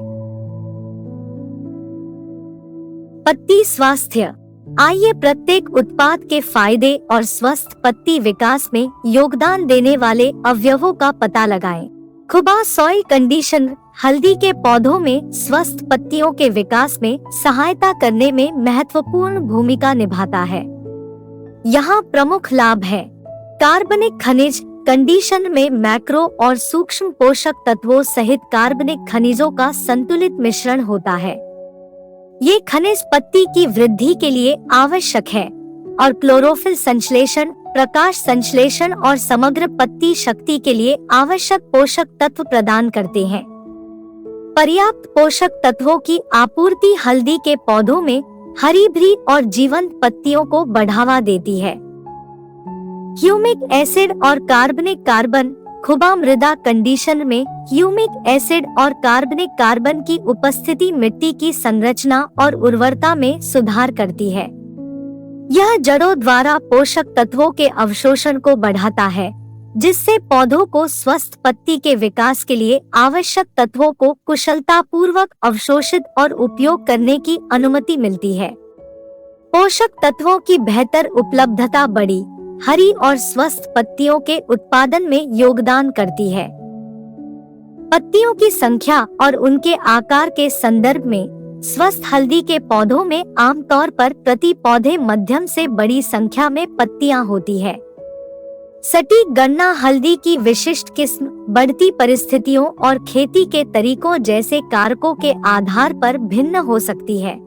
पत्ती स्वास्थ्य। आइए प्रत्येक उत्पाद के फायदे और स्वस्थ पत्ती विकास में योगदान देने वाले अवयवों का पता लगाएं। खुबा सॉइल कंडीशनर हल्दी के पौधों में स्वस्थ पत्तियों के विकास में सहायता करने में महत्वपूर्ण भूमिका निभाता है। यहाँ प्रमुख लाभ है। कार्बनिक खनिज कंडीशनर में मैक्रो और सूक्ष्म पोषक तत्वों सहित कार्बनिक खनिजों का संतुलित मिश्रण होता है। ये खनिज पत्ती की वृद्धि के लिए आवश्यक है और क्लोरोफिल संश्लेषण, प्रकाश संश्लेषण और समग्र पत्ती शक्ति के लिए आवश्यक पोषक तत्व प्रदान करते हैं। पर्याप्त पोषक तत्वों की आपूर्ति हल्दी के पौधों में हरी भरी और जीवंत पत्तियों को बढ़ावा देती है। ह्यूमिक एसिड और कार्बनिक कार्बन। खुबा मृदा कंडीशनर में ह्यूमिक एसिड और कार्बनिक कार्बन की उपस्थिति मिट्टी की संरचना और उर्वरता में सुधार करती है। यह जड़ों द्वारा पोषक तत्वों के अवशोषण को बढ़ाता है, जिससे पौधों को स्वस्थ पत्ती के विकास के लिए आवश्यक तत्वों को कुशलतापूर्वक अवशोषित और उपयोग करने की अनुमति मिलती है। पोषक तत्वों की बेहतर उपलब्धता बड़ी, हरी और स्वस्थ पत्तियों के उत्पादन में योगदान करती है। पत्तियों की संख्या और उनके आकार के संदर्भ में स्वस्थ हल्दी के पौधों में आमतौर पर प्रति पौधे मध्यम से बड़ी संख्या में पत्तियां होती है। सटीक गणना हल्दी की विशिष्ट किस्म, बढ़ती परिस्थितियों और खेती के तरीकों जैसे कारकों के आधार पर भिन्न हो सकती है।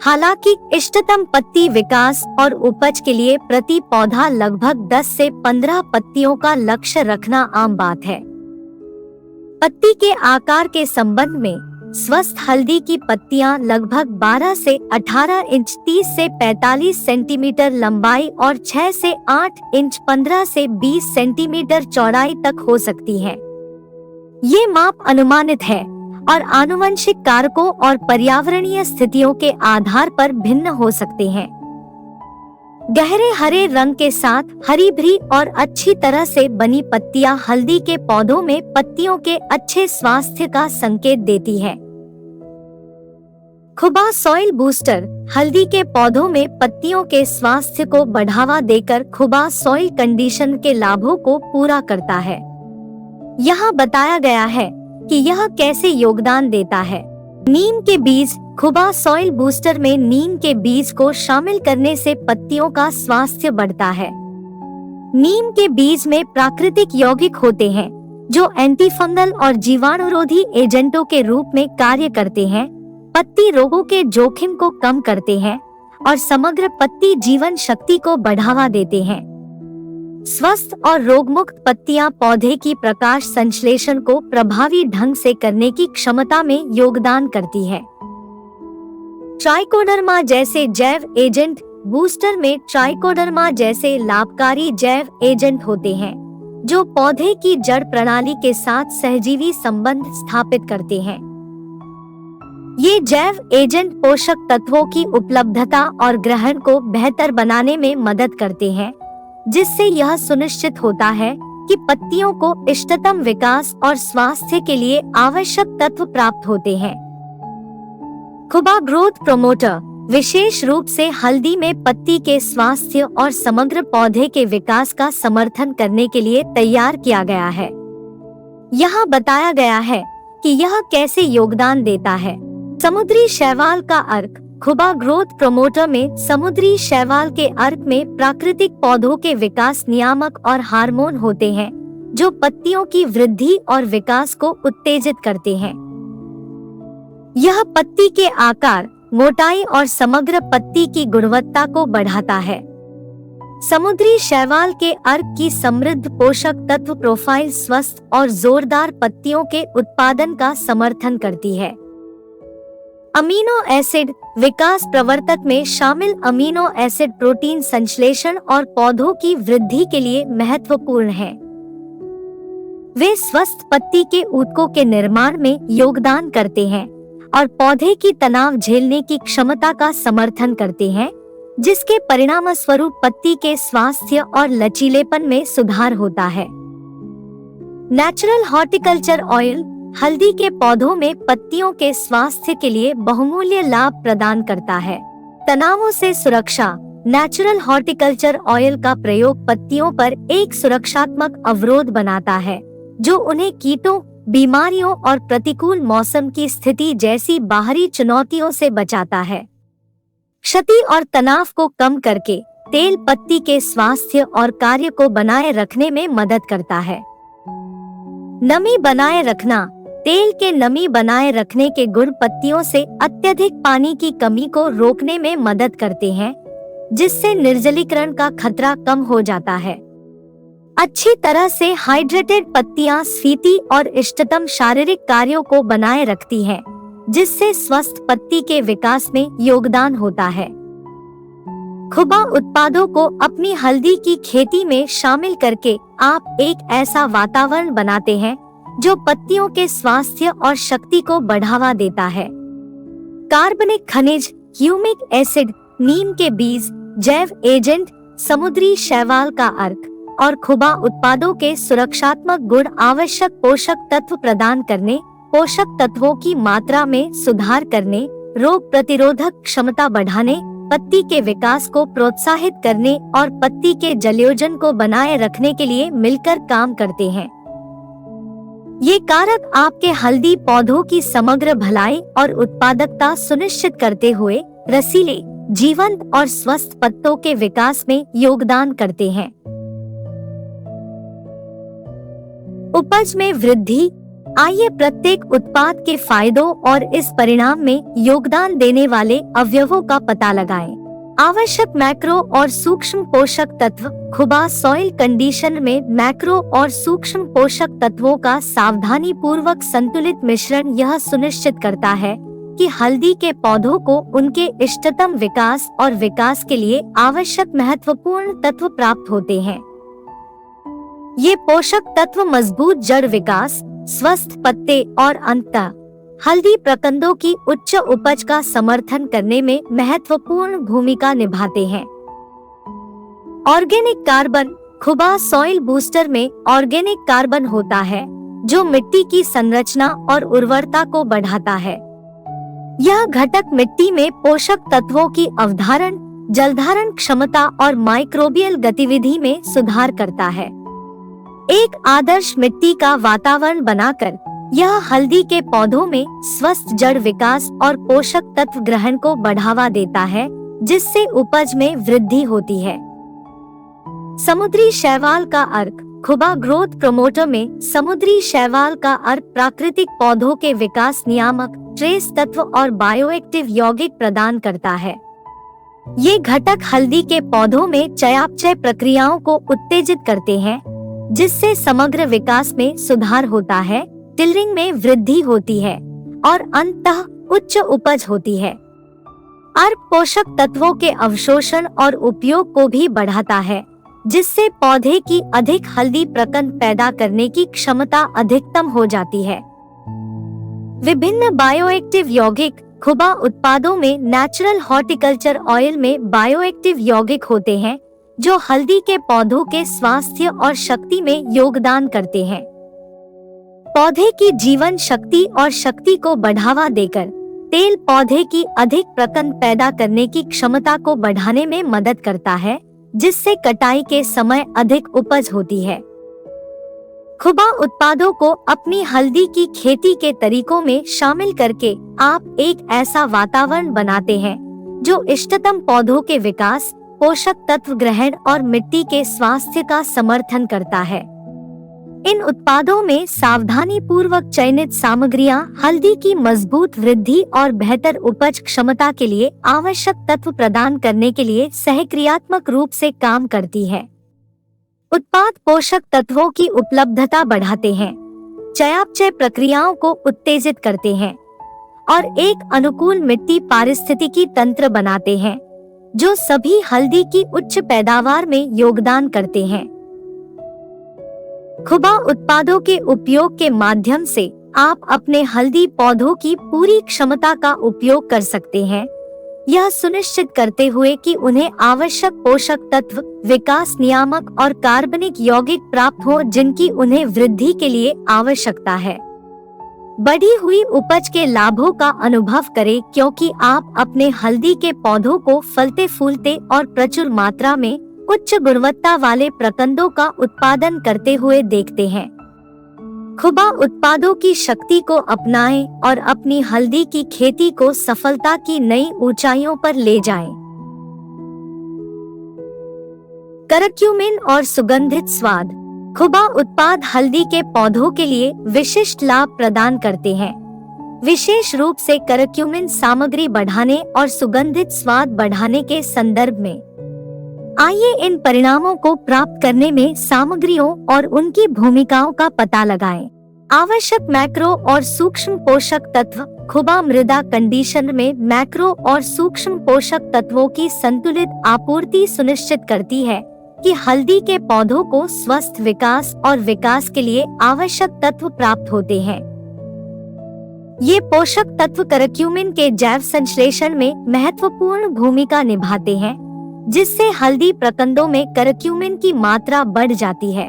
हालांकि इष्टतम पत्ती विकास और उपज के लिए प्रति पौधा लगभग 10 से 15 पत्तियों का लक्ष्य रखना आम बात है। पत्ती के आकार के संबंध में स्वस्थ हल्दी की पत्तियां लगभग 12 से 18 इंच 30 से 45 सेंटीमीटर लंबाई और 6 से 8 इंच 15 से 20 सेंटीमीटर चौड़ाई तक हो सकती हैं। ये माप अनुमानित है और आनुवंशिक कारकों और पर्यावरणीय स्थितियों के आधार पर भिन्न हो सकते हैं। गहरे हरे रंग के साथ हरी भरी और अच्छी तरह से बनी पत्तियां हल्दी के पौधों में पत्तियों के अच्छे स्वास्थ्य का संकेत देती है। खुबा सॉइल बूस्टर हल्दी के पौधों में पत्तियों के स्वास्थ्य को बढ़ावा देकर खुबा सॉइल कंडीशन के लाभों को पूरा करता है। यहाँ बताया गया है कि यह कैसे योगदान देता है। नीम के बीज। खुबा सॉइल बूस्टर में नीम के बीज को शामिल करने से पत्तियों का स्वास्थ्य बढ़ता है। नीम के बीज में प्राकृतिक यौगिक होते हैं जो एंटीफंगल और जीवाणुरोधी एजेंटों के रूप में कार्य करते हैं, पत्ती रोगों के जोखिम को कम करते हैं और समग्र पत्ती जीवन शक्ति को बढ़ावा देते हैं। स्वस्थ और रोगमुक्त पत्तियां पौधे की प्रकाश संश्लेषण को प्रभावी ढंग से करने की क्षमता में योगदान करती है। ट्राइकोडर्मा जैसे जैव एजेंट। बूस्टर में ट्राइकोडर्मा जैसे लाभकारी जैव एजेंट होते हैं जो पौधे की जड़ प्रणाली के साथ सहजीवी संबंध स्थापित करते हैं। ये जैव एजेंट पोषक तत्वों की उपलब्धता और ग्रहण को बेहतर बनाने में मदद करते हैं, जिससे यह सुनिश्चित होता है कि पत्तियों को इष्टतम विकास और स्वास्थ्य के लिए आवश्यक तत्व प्राप्त होते हैं। खुबा ग्रोथ प्रोमोटर विशेष रूप से हल्दी में पत्ती के स्वास्थ्य और समग्र पौधे के विकास का समर्थन करने के लिए तैयार किया गया है। यहाँ बताया गया है कि यह कैसे योगदान देता है। समुद्री शैवाल का अर्क। खुबा ग्रोथ प्रोमोटर में समुद्री शैवाल के अर्क में प्राकृतिक पौधों के विकास नियामक और हार्मोन होते हैं, जो पत्तियों की वृद्धि और विकास को उत्तेजित करते हैं। यह पत्ती के आकार, मोटाई और समग्र पत्ती की गुणवत्ता को बढ़ाता है। समुद्री शैवाल के अर्क की समृद्ध पोषक तत्व प्रोफाइल स्वस्थ और जोरदार पत्तियों के उत्पादन का समर्थन करती है। अमीनो एसिड विकास प्रवर्तक में शामिल अमीनो एसिड प्रोटीन संश्लेषण और पौधों की वृद्धि के लिए महत्वपूर्ण हैं। वे स्वस्थ पत्ती के ऊतकों के निर्माण में योगदान करते हैं और पौधे की तनाव झेलने की क्षमता का समर्थन करते हैं, जिसके परिणामस्वरूप पत्ती के स्वास्थ्य और लचीलेपन में सुधार होता है। नेचुरल हॉर्टिकल्चर ऑयल हल्दी के पौधों में पत्तियों के स्वास्थ्य के लिए बहुमूल्य लाभ प्रदान करता है। तनावों से सुरक्षा। नेचुरल हॉर्टिकल्चर ऑयल का प्रयोग पत्तियों पर एक सुरक्षात्मक अवरोध बनाता है, जो उन्हें कीटों, बीमारियों और प्रतिकूल मौसम की स्थिति जैसी बाहरी चुनौतियों से बचाता है। क्षति और तनाव को कम करके तेल पत्ती के स्वास्थ्य और कार्य को बनाए रखने में मदद करता है। नमी बनाए रखना। तेल के नमी बनाए रखने के गुण पत्तियों से अत्यधिक पानी की कमी को रोकने में मदद करते हैं, जिससे निर्जलीकरण का खतरा कम हो जाता है। अच्छी तरह से हाइड्रेटेड पत्तियां स्फीति और इष्टतम शारीरिक कार्यों को बनाए रखती हैं, जिससे स्वस्थ पत्ती के विकास में योगदान होता है। खुबा उत्पादों को अपनी हल्दी की खेती में शामिल करके आप एक ऐसा वातावरण बनाते हैं जो पत्तियों के स्वास्थ्य और शक्ति को बढ़ावा देता है। कार्बनिक खनिज, ह्यूमिक एसिड, नीम के बीज, जैव एजेंट, समुद्री शैवाल का अर्क और खुबा उत्पादों के सुरक्षात्मक गुण आवश्यक पोषक तत्व प्रदान करने, पोषक तत्वों की मात्रा में सुधार करने, रोग प्रतिरोधक क्षमता बढ़ाने, पत्ती के विकास को प्रोत्साहित करने और पत्ती के जलयोजन को बनाए रखने के लिए मिलकर काम करते हैं। ये कारक आपके हल्दी पौधों की समग्र भलाई और उत्पादकता सुनिश्चित करते हुए रसीले, जीवंत और स्वस्थ पत्तों के विकास में योगदान करते हैं। उपज में वृद्धि। आइए प्रत्येक उत्पाद के फायदों और इस परिणाम में योगदान देने वाले अवयवों का पता लगाएं। आवश्यक मैक्रो और सूक्ष्म पोषक तत्व। खुबा सॉइल कंडीशन में मैक्रो और सूक्ष्म पोषक तत्वों का सावधानी पूर्वक संतुलित मिश्रण यह सुनिश्चित करता है कि हल्दी के पौधों को उनके इष्टतम विकास और विकास के लिए आवश्यक महत्वपूर्ण तत्व प्राप्त होते हैं। ये पोषक तत्व मजबूत जड़ विकास, स्वस्थ पत्ते और अंततः हल्दी प्रकंदों की उच्च उपज का समर्थन करने में महत्वपूर्ण भूमिका निभाते हैं। Organic carbon. खुबा सॉइल बूस्टर में ऑर्गेनिक कार्बन होता है, जो मिट्टी की संरचना और उर्वरता को बढ़ाता है। यह घटक मिट्टी में पोषक तत्वों की अवधारण, जलधारण क्षमता और माइक्रोबियल गतिविधि में सुधार करता है। एक आदर्श मिट्टी का वातावरण बनाकर यह हल्दी के पौधों में स्वस्थ जड़ विकास और पोषक तत्व ग्रहण को बढ़ावा देता है, जिससे उपज में वृद्धि होती है। समुद्री शैवाल का अर्क। खुबा ग्रोथ प्रमोटर में समुद्री शैवाल का अर्क प्राकृतिक पौधों के विकास नियामक, ट्रेस तत्व और बायोएक्टिव यौगिक प्रदान करता है। ये घटक हल्दी के पौधों में चयापचय प्रक्रियाओं को उत्तेजित करते हैं, जिससे समग्र विकास में सुधार होता है, टिलरिंग में वृद्धि होती है और अंततः उच्च उपज होती है। अर्क पोषक तत्वों के अवशोषण और उपयोग को भी बढ़ाता है, जिससे पौधे की अधिक हल्दी प्रकंद पैदा करने की क्षमता अधिकतम हो जाती है। विभिन्न बायोएक्टिव यौगिक। खुबा उत्पादों में नेचुरल हॉर्टिकल्चर ऑयल में बायोएक्टिव यौगिक होते हैं जो हल्दी के पौधों के स्वास्थ्य और शक्ति में योगदान करते हैं। पौधे की जीवन शक्ति और शक्ति को बढ़ावा देकर तेल पौधे की अधिक प्रकंद पैदा करने की क्षमता को बढ़ाने में मदद करता है, जिससे कटाई के समय अधिक उपज होती है। खुबा उत्पादों को अपनी हल्दी की खेती के तरीकों में शामिल करके आप एक ऐसा वातावरण बनाते हैं जो इष्टतम पौधों के विकास, पोषक तत्व ग्रहण और मिट्टी के स्वास्थ्य का समर्थन करता है। इन उत्पादों में सावधानी पूर्वक चयनित सामग्रियां हल्दी की मजबूत वृद्धि और बेहतर उपज क्षमता के लिए आवश्यक तत्व प्रदान करने के लिए सहक्रियात्मक रूप से काम करती है। उत्पाद पोषक तत्वों की उपलब्धता बढ़ाते हैं, चयापचय प्रक्रियाओं को उत्तेजित करते हैं और एक अनुकूल मिट्टी पारिस्थितिकी तंत्र बनाते हैं, जो सभी हल्दी की उच्च पैदावार में योगदान करते हैं। खुबा उत्पादों के उपयोग के माध्यम से आप अपने हल्दी पौधों की पूरी क्षमता का उपयोग कर सकते हैं, यह सुनिश्चित करते हुए कि उन्हें आवश्यक पोषक तत्व, विकास नियामक और कार्बनिक यौगिक प्राप्त हो जिनकी उन्हें वृद्धि के लिए आवश्यकता है। बढ़ी हुई उपज के लाभों का अनुभव करें क्योंकि आप अपने हल्दी के पौधों को फलते फूलते और प्रचुर मात्रा में उच्च गुणवत्ता वाले प्रकंदों का उत्पादन करते हुए देखते हैं। खुबा उत्पादों की शक्ति को अपनाएं और अपनी हल्दी की खेती को सफलता की नई ऊंचाइयों पर ले जाएं। करक्यूमिन और सुगंधित स्वाद। खुबा उत्पाद हल्दी के पौधों के लिए विशिष्ट लाभ प्रदान करते हैं, विशेष रूप से करक्यूमिन सामग्री बढ़ाने और सुगंधित स्वाद बढ़ाने के संदर्भ में। आइए इन परिणामों को प्राप्त करने में सामग्रियों और उनकी भूमिकाओं का पता लगाएं। आवश्यक मैक्रो और सूक्ष्म पोषक तत्व। खुबा मृदा कंडीशनर में मैक्रो और सूक्ष्म पोषक तत्वों की संतुलित आपूर्ति सुनिश्चित करती है कि हल्दी के पौधों को स्वस्थ विकास और विकास के लिए आवश्यक तत्व प्राप्त होते हैं। ये पोषक तत्व करक्यूमिन के जैव संश्लेषण में महत्वपूर्ण भूमिका निभाते हैं, जिससे हल्दी प्रकंदों में करक्यूमिन की मात्रा बढ़ जाती है।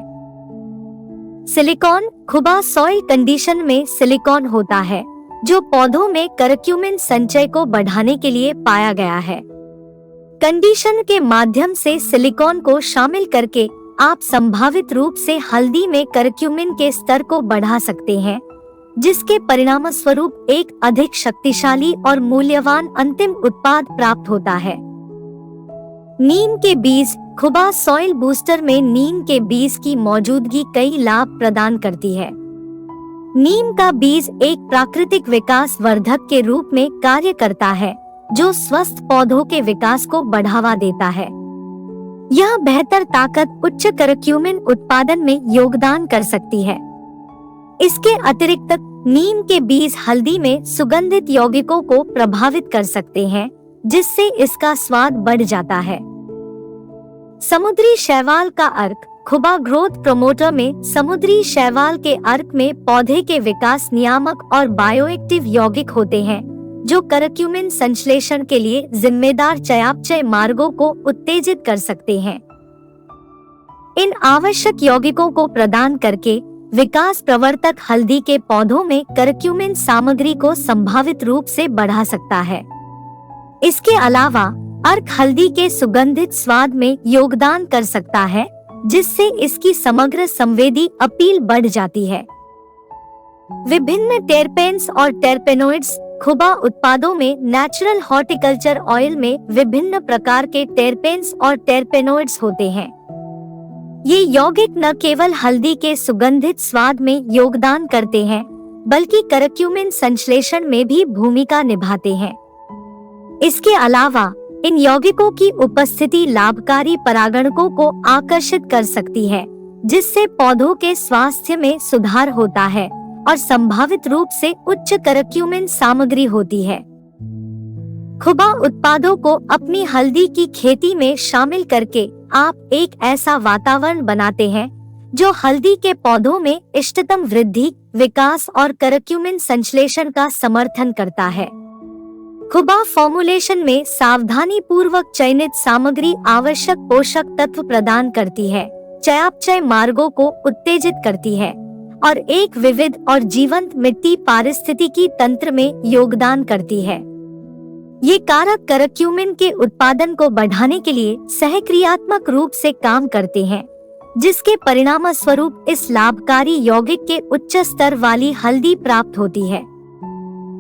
सिलिकॉन। खुबा सॉइल कंडीशन में सिलिकॉन होता है जो पौधों में करक्यूमिन संचय को बढ़ाने के लिए पाया गया है। कंडीशन के माध्यम से सिलिकॉन को शामिल करके आप संभावित रूप से हल्दी में करक्यूमिन के स्तर को बढ़ा सकते हैं, जिसके परिणामस्वरूप एक अधिक शक्तिशाली और मूल्यवान अंतिम उत्पाद प्राप्त होता है। नीम के बीज। खुबा सॉइल बूस्टर में नीम के बीज की मौजूदगी कई लाभ प्रदान करती है। नीम का बीज एक प्राकृतिक विकास वर्धक के रूप में कार्य करता है, जो स्वस्थ पौधों के विकास को बढ़ावा देता है। यह बेहतर ताकत, उच्च करक्यूमिन उत्पादन में योगदान कर सकती है। इसके अतिरिक्त नीम के बीज हल्दी में सुगंधित यौगिकों को प्रभावित कर सकते हैं, जिससे इसका स्वाद बढ़ जाता है। समुद्री शैवाल का अर्क। खुबा ग्रोथ प्रमोटर में समुद्री शैवाल के अर्क में पौधे के विकास नियामक और बायोएक्टिव यौगिक होते हैं, जो करक्यूमिन संश्लेषण के लिए जिम्मेदार चयापचय मार्गों को उत्तेजित कर सकते हैं। इन आवश्यक यौगिकों को प्रदान करके विकास प्रवर्तक हल्दी के पौधों में करक्यूमिन सामग्री को संभावित रूप से बढ़ा सकता है। इसके अलावा अर्क हल्दी के सुगंधित स्वाद में योगदान कर सकता है, जिससे इसकी समग्र संवेदी अपील बढ़ जाती है। विभिन्न टेरपेन्स और टेरपेनोइड्स। खुबा उत्पादों में नेचुरल हॉर्टिकल्चर ऑयल में विभिन्न प्रकार के टेरपेन्स और टेरपेनोइड्स होते हैं। ये यौगिक न केवल हल्दी के सुगंधित स्वाद में योगदान करते हैं, बल्कि करक्यूमिन संश्लेषण में भी भूमिका निभाते हैं। इसके अलावा इन यौगिकों की उपस्थिति लाभकारी परागणकों को आकर्षित कर सकती है, जिससे पौधों के स्वास्थ्य में सुधार होता है और संभावित रूप से उच्च करक्यूमिन सामग्री होती है। खुबा उत्पादों को अपनी हल्दी की खेती में शामिल करके आप एक ऐसा वातावरण बनाते हैं जो हल्दी के पौधों में इष्टतम वृद्धि, विकास और करक्यूमिन संश्लेषण का समर्थन करता है। खुबा फॉर्मुलेशन में सावधानी पूर्वक चयनित सामग्री आवश्यक पोषक तत्व प्रदान करती है, चयापचय मार्गों को उत्तेजित करती है और एक विविध और जीवंत मिट्टी पारिस्थितिकी तंत्र में योगदान करती है। ये कारक करक्यूमिन के उत्पादन को बढ़ाने के लिए सहक्रियात्मक रूप से काम करते हैं, जिसके परिणाम स्वरूप इस लाभकारी यौगिक के उच्च स्तर वाली हल्दी प्राप्त होती है।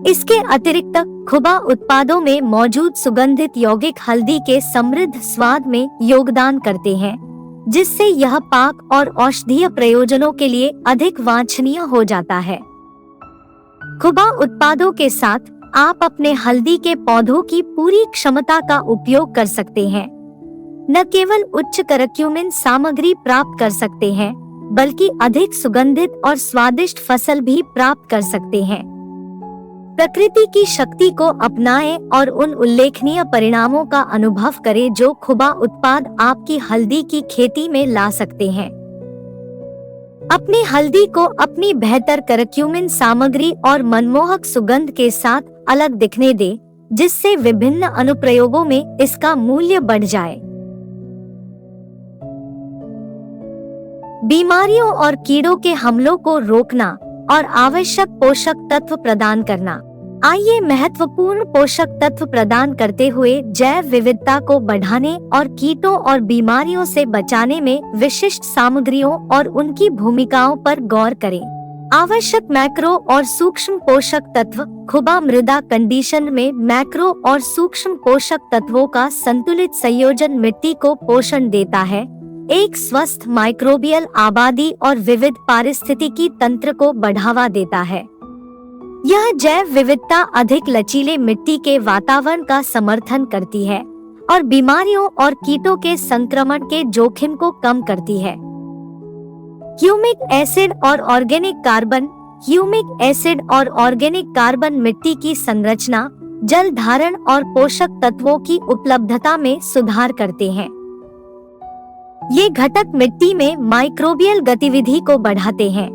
इसके अतिरिक्त खुबा उत्पादों में मौजूद सुगंधित यौगिक हल्दी के समृद्ध स्वाद में योगदान करते हैं, जिससे यह पाक और औषधीय प्रयोजनों के लिए अधिक वांछनीय हो जाता है। खुबा उत्पादों के साथ आप अपने हल्दी के पौधों की पूरी क्षमता का उपयोग कर सकते हैं। न केवल उच्च करक्यूमिन सामग्री प्राप्त कर सकते हैं, बल्कि अधिक सुगंधित और स्वादिष्ट फसल भी प्राप्त कर सकते हैं। प्रकृति की शक्ति को अपनाएं और उन उल्लेखनीय परिणामों का अनुभव करें जो खुबा उत्पाद आपकी हल्दी की खेती में ला सकते हैं। अपनी हल्दी को अपनी बेहतर करक्यूमिन सामग्री और मनमोहक सुगंध के साथ अलग दिखने दे, जिससे विभिन्न अनुप्रयोगों में इसका मूल्य बढ़ जाए। बीमारियों और कीड़ों के हमलों को रोकना और आवश्यक पोषक तत्व प्रदान करना। आइए महत्वपूर्ण पोषक तत्व प्रदान करते हुए जैव विविधता को बढ़ाने और कीटों और बीमारियों से बचाने में विशिष्ट सामग्रियों और उनकी भूमिकाओं पर गौर करें। आवश्यक मैक्रो और सूक्ष्म पोषक तत्व। खुबा मृदा कंडीशन में मैक्रो और सूक्ष्म पोषक तत्वों का संतुलित संयोजन मिट्टी को पोषण देता है, एक स्वस्थ माइक्रोबियल आबादी और विविध पारिस्थितिकी तंत्र को बढ़ावा देता है। यह जैव विविधता अधिक लचीले मिट्टी के वातावरण का समर्थन करती है और बीमारियों और कीटों के संक्रमण के जोखिम को कम करती है। ह्यूमिक एसिड और ऑर्गेनिक कार्बन। ह्यूमिक एसिड और ऑर्गेनिक कार्बन मिट्टी की संरचना, जल धारण और पोषक तत्वों की उपलब्धता में सुधार करते हैं। ये घटक मिट्टी में माइक्रोबियल गतिविधि को बढ़ाते हैं,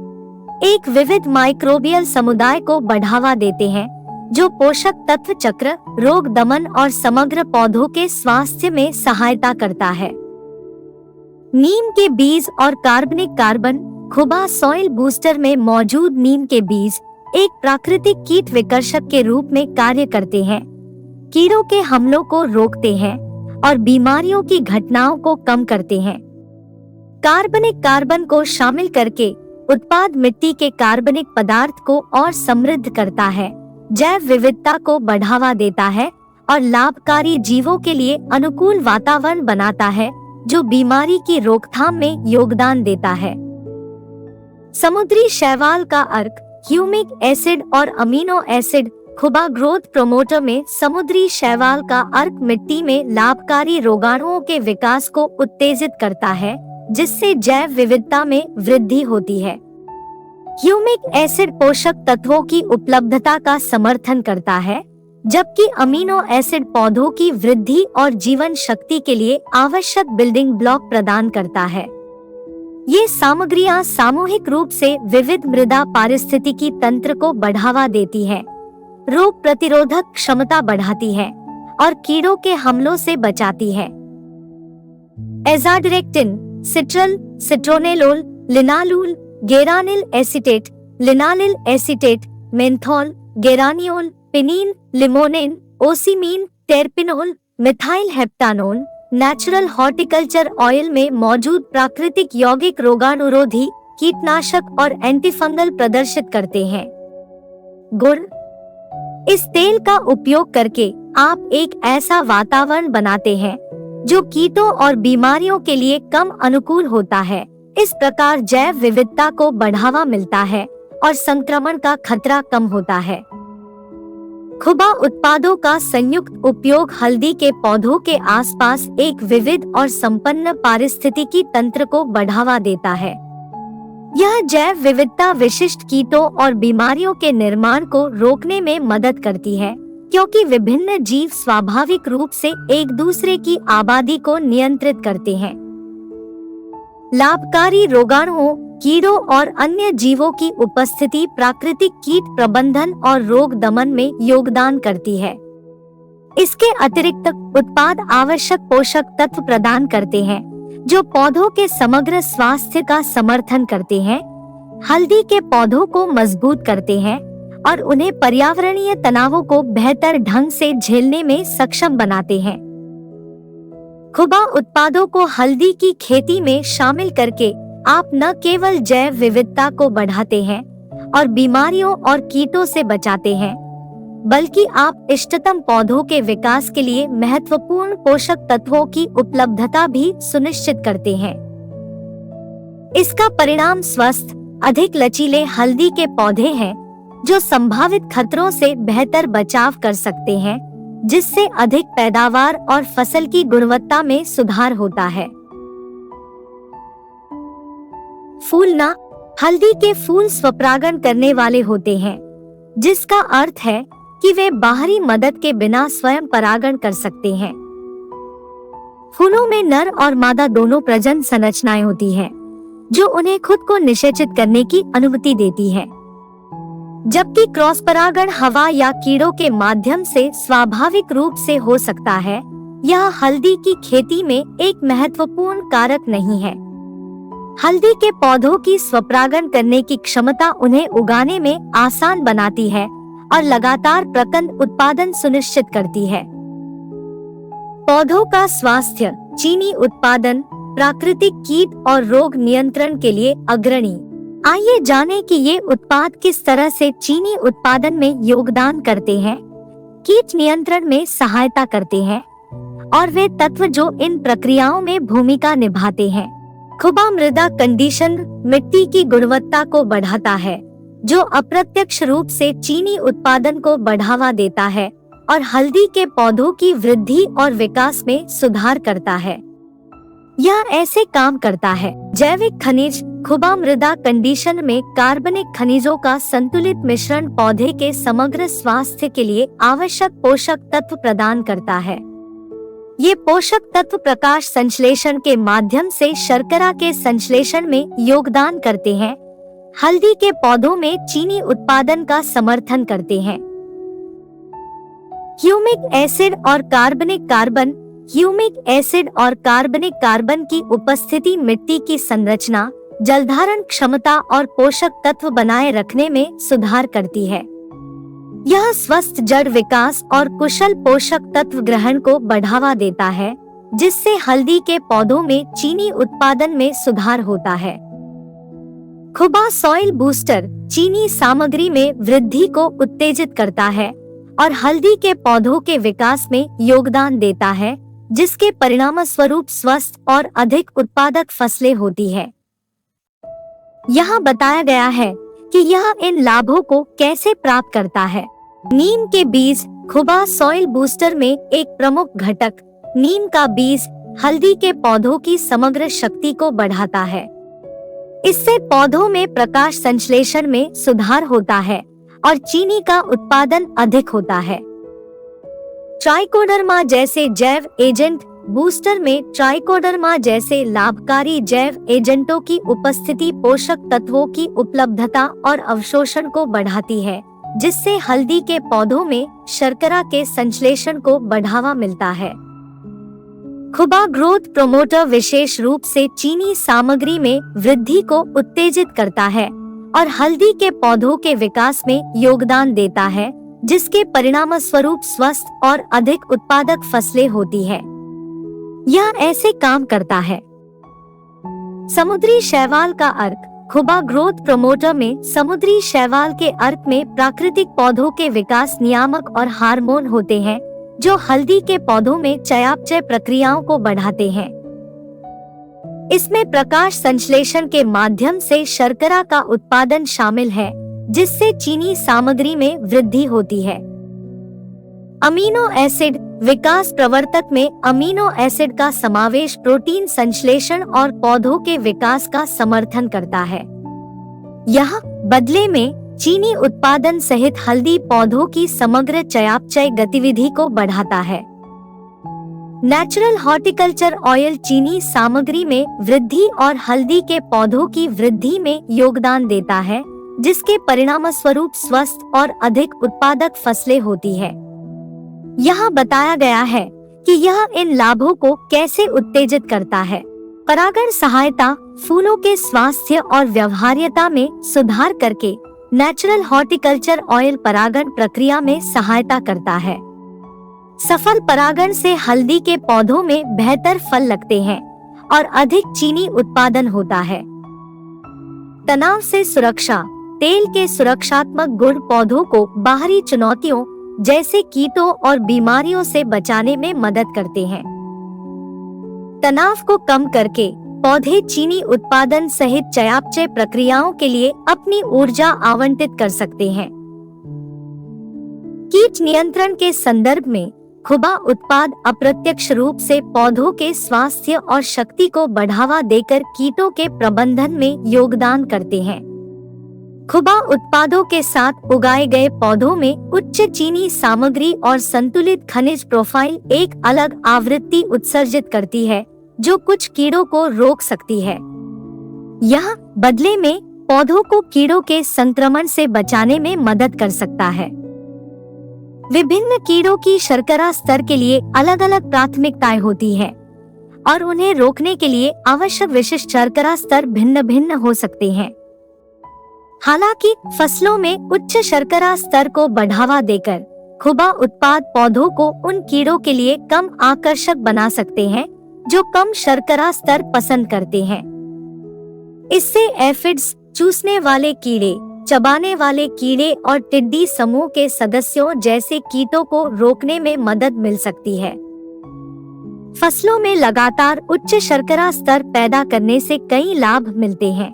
एक विविध माइक्रोबियल समुदाय को बढ़ावा देते हैं, जो पोषक तत्व चक्र, रोग दमन और समग्र पौधों के स्वास्थ्य में सहायता करता है। नीम के बीज और कार्बनिक कार्बन। खुबा सॉइल बूस्टर में मौजूद नीम के बीज एक प्राकृतिक कीट विकर्षक के रूप में कार्य करते हैं, कीड़ों के हमलों को रोकते हैं और बीमारियों की घटनाओं को कम करते हैं। कार्बनिक कार्बन को शामिल करके उत्पाद मिट्टी के कार्बनिक पदार्थ को और समृद्ध करता है, जैव विविधता को बढ़ावा देता है और लाभकारी जीवों के लिए अनुकूल वातावरण बनाता है, जो बीमारी की रोकथाम में योगदान देता है। समुद्री शैवाल का अर्क। ह्यूमिक एसिड और अमीनो एसिड। खुबा ग्रोथ प्रोमोटर में समुद्री शैवाल का अर्क मिट्टी में लाभकारी रोगाणुओं के विकास को उत्तेजित करता है, जिससे जैव विविधता में वृद्धि होती है। ह्यूमिक एसिड पोषक तत्वों की उपलब्धता का समर्थन करता है, जबकि अमीनो एसिड पौधों की वृद्धि और जीवन शक्ति के लिए आवश्यक बिल्डिंग ब्लॉक प्रदान करता है। ये सामग्रियां सामूहिक रूप से विविध मृदा पारिस्थितिकी तंत्र को बढ़ावा देती है, रोग प्रतिरोधक क्षमता बढ़ाती है और कीड़ों के हमलों से बचाती है। Azadirachtin, citral, citronellol, linalool, geranyl acetate, linalyl acetate, menthol, geraniol, pinene, limonene, ocimene, terpineol, methyl heptanol, natural horticulture oil में मौजूद प्राकृतिक यौगिक रोगाणुरोधी, कीटनाशक और एंटीफंगल प्रदर्शित करते हैं। गुड़। इस तेल का उपयोग करके आप एक ऐसा वातावरण बनाते हैं जो कीटों और बीमारियों के लिए कम अनुकूल होता है। इस प्रकार जैव विविधता को बढ़ावा मिलता है और संक्रमण का खतरा कम होता है। खुबा उत्पादों का संयुक्त उपयोग हल्दी के पौधों के आसपास एक विविध और संपन्न पारिस्थितिकी तंत्र को बढ़ावा देता है। यह जैव विविधता विशिष्ट कीटों और बीमारियों के निर्माण को रोकने में मदद करती है, क्योंकि विभिन्न जीव स्वाभाविक रूप से एक दूसरे की आबादी को नियंत्रित करते हैं। लाभकारी रोगाणुओं, कीड़ों और अन्य जीवों की उपस्थिति प्राकृतिक कीट प्रबंधन और रोग दमन में योगदान करती है। इसके अतिरिक्त उत्पाद आवश्यक पोषक तत्व प्रदान करते हैं जो पौधों के समग्र स्वास्थ्य का समर्थन करते हैं। हल्दी के पौधों को मजबूत करते हैं और उन्हें पर्यावरणीय तनावों को बेहतर ढंग से झेलने में सक्षम बनाते हैं। खुबा उत्पादों को हल्दी की खेती में शामिल करके आप न केवल जैव विविधता को बढ़ाते हैं और बीमारियों और कीटों से बचाते हैं, बल्कि आप इष्टतम पौधों के विकास के लिए महत्वपूर्ण पोषक तत्वों की उपलब्धता भी सुनिश्चित करते हैं। इसका परिणाम स्वस्थ, अधिक लचीले हल्दी के पौधे हैं जो संभावित खतरों से बेहतर बचाव कर सकते हैं, जिससे अधिक पैदावार और फसल की गुणवत्ता में सुधार होता है। फूलना। हल्दी के फूल स्वपरागण करने वाले होते हैं, जिसका अर्थ है कि वे बाहरी मदद के बिना स्वयं परागण कर सकते हैं। फूलों में नर और मादा दोनों प्रजनन संरचनाएं होती हैं, जो उन्हें खुद को निषेचित करने की अनुमति देती है, जबकि क्रॉस परागण हवा या कीड़ों के माध्यम से स्वाभाविक रूप से हो सकता है। यह हल्दी की खेती में एक महत्वपूर्ण कारक नहीं है। हल्दी के पौधों की स्वपरागण करने की क्षमता उन्हें उगाने में आसान बनाती है और लगातार प्रकंद उत्पादन सुनिश्चित करती है। पौधों का स्वास्थ्य। चीनी उत्पादन प्राकृतिक कीट और रोग नियंत्रण के लिए अग्रणी। आइए जानें कि ये उत्पाद किस तरह से चीनी उत्पादन में योगदान करते हैं, कीट नियंत्रण में सहायता करते हैं और वे तत्व जो इन प्रक्रियाओं में भूमिका निभाते हैं। खुबा मृदा कंडीशन मिट्टी की गुणवत्ता को बढ़ाता है, जो अप्रत्यक्ष रूप से चीनी उत्पादन को बढ़ावा देता है और हल्दी के पौधों की वृद्धि और विकास में सुधार करता है। यह ऐसे काम करता है। जैविक खनिज। खुबा मृदा कंडीशन में कार्बनिक खनिजों का संतुलित मिश्रण पौधे के समग्र स्वास्थ्य के लिए आवश्यक पोषक तत्व प्रदान करता है। ये पोषक तत्व प्रकाश संश्लेषण के माध्यम से शर्करा के संश्लेषण में योगदान करते हैं, हल्दी के पौधों में चीनी उत्पादन का समर्थन करते हैं। ह्यूमिक एसिड और कार्बनिक कार्बन। ह्यूमिक एसिड और कार्बनिक कार्बन की उपस्थिति मिट्टी की संरचना, जलधारण क्षमता और पोषक तत्व बनाए रखने में सुधार करती है। यह स्वस्थ जड़ विकास और कुशल पोषक तत्व ग्रहण को बढ़ावा देता है, जिससे हल्दी के पौधों में चीनी उत्पादन में सुधार होता है। खुबा सॉइल बूस्टर चीनी सामग्री में वृद्धि को उत्तेजित करता है और हल्दी के पौधों के विकास में योगदान देता है, जिसके परिणामस्वरूप स्वस्थ और अधिक उत्पादक फसलें होती है। यहाँ बताया गया है कि यह इन लाभों को कैसे प्राप्त करता है। नीम के बीज। खुबा सॉइल बूस्टर में एक प्रमुख घटक नीम का बीज हल्दी के पौधों की समग्र शक्ति को बढ़ाता है। इससे पौधों में प्रकाश संश्लेषण में सुधार होता है और चीनी का उत्पादन अधिक होता है। ट्राइकोडर्मा जैसे जैव एजेंट। बूस्टर में ट्राइकोडर्मा जैसे लाभकारी जैव एजेंटों की उपस्थिति पोषक तत्वों की उपलब्धता और अवशोषण को बढ़ाती है, जिससे हल्दी के पौधों में शर्करा के संश्लेषण को बढ़ावा मिलता है। खुबा ग्रोथ प्रोमोटर विशेष रूप से चीनी सामग्री में वृद्धि को उत्तेजित करता है और हल्दी के पौधों के विकास में योगदान देता है, जिसके परिणामस्वरूप स्वस्थ और अधिक उत्पादक फसलें होती है। यह ऐसे काम करता है। समुद्री शैवाल का अर्क। खुबा ग्रोथ प्रोमोटर में समुद्री शैवाल के अर्क में प्राकृतिक पौधों के विकास नियामक और हार्मोन होते हैं, जो हल्दी के पौधों में चयापचय प्रक्रियाओं को बढ़ाते हैं। इसमें प्रकाश संश्लेषण के माध्यम से शर्करा का उत्पादन शामिल है, जिससे चीनी सामग्री में वृद्धि होती है। अमीनो एसिड विकास प्रवर्तक में अमीनो एसिड का समावेश प्रोटीन संश्लेषण और पौधों के विकास का समर्थन करता है। यह बदले में चीनी उत्पादन सहित हल्दी पौधों की समग्र चयापचय गतिविधि को बढ़ाता है। नेचुरल हॉर्टिकल्चर ऑयल चीनी सामग्री में वृद्धि और हल्दी के पौधों की वृद्धि में योगदान देता है, जिसके परिणामस्वरूप स्वस्थ और अधिक उत्पादक फसलें होती है। यहाँ बताया गया है कि यह इन लाभों को कैसे उत्तेजित करता है। परागण सहायता फूलों के स्वास्थ्य और व्यवहार्यता में सुधार करके नेचुरल हॉर्टिकल्चर ऑयल परागण प्रक्रिया में सहायता करता है। सफल परागण से हल्दी के पौधों में बेहतर फल लगते हैं और अधिक चीनी उत्पादन होता है। तनाव से सुरक्षा तेल के सुरक्षात्मक गुण पौधों को बाहरी चुनौतियों जैसे कीटों और बीमारियों से बचाने में मदद करते हैं। तनाव को कम करके पौधे चीनी उत्पादन सहित चयापचय प्रक्रियाओं के लिए अपनी ऊर्जा आवंटित कर सकते हैं। कीट नियंत्रण के संदर्भ में खुबा उत्पाद अप्रत्यक्ष रूप से पौधों के स्वास्थ्य और शक्ति को बढ़ावा देकर कीटों के प्रबंधन में योगदान करते हैं। खुबा उत्पादों के साथ उगाए गए पौधों में उच्च चीनी सामग्री और संतुलित खनिज प्रोफाइल एक अलग आवृत्ति उत्सर्जित करती है जो कुछ कीड़ों को रोक सकती है। यह बदले में पौधों को कीड़ों के संक्रमण से बचाने में मदद कर सकता है। विभिन्न कीड़ों की शर्करा स्तर के लिए अलग अलग प्राथमिकताएं होती हैं और उन्हें रोकने के लिए आवश्यक विशिष्ट शर्करा स्तर भिन्न भिन्न हो सकते हैं। हालांकि फसलों में उच्च शर्करा स्तर को बढ़ावा देकर खुबा उत्पाद पौधों को उन कीड़ों के लिए कम आकर्षक बना सकते हैं जो कम शर्करा स्तर पसंद करते हैं। इससे एफिड्स, चूसने वाले कीड़े, चबाने वाले कीड़े और टिड्डी समूह के सदस्यों जैसे कीटों को रोकने में मदद मिल सकती है। फसलों में लगातार उच्च शर्करा स्तर पैदा करने से कई लाभ मिलते हैं।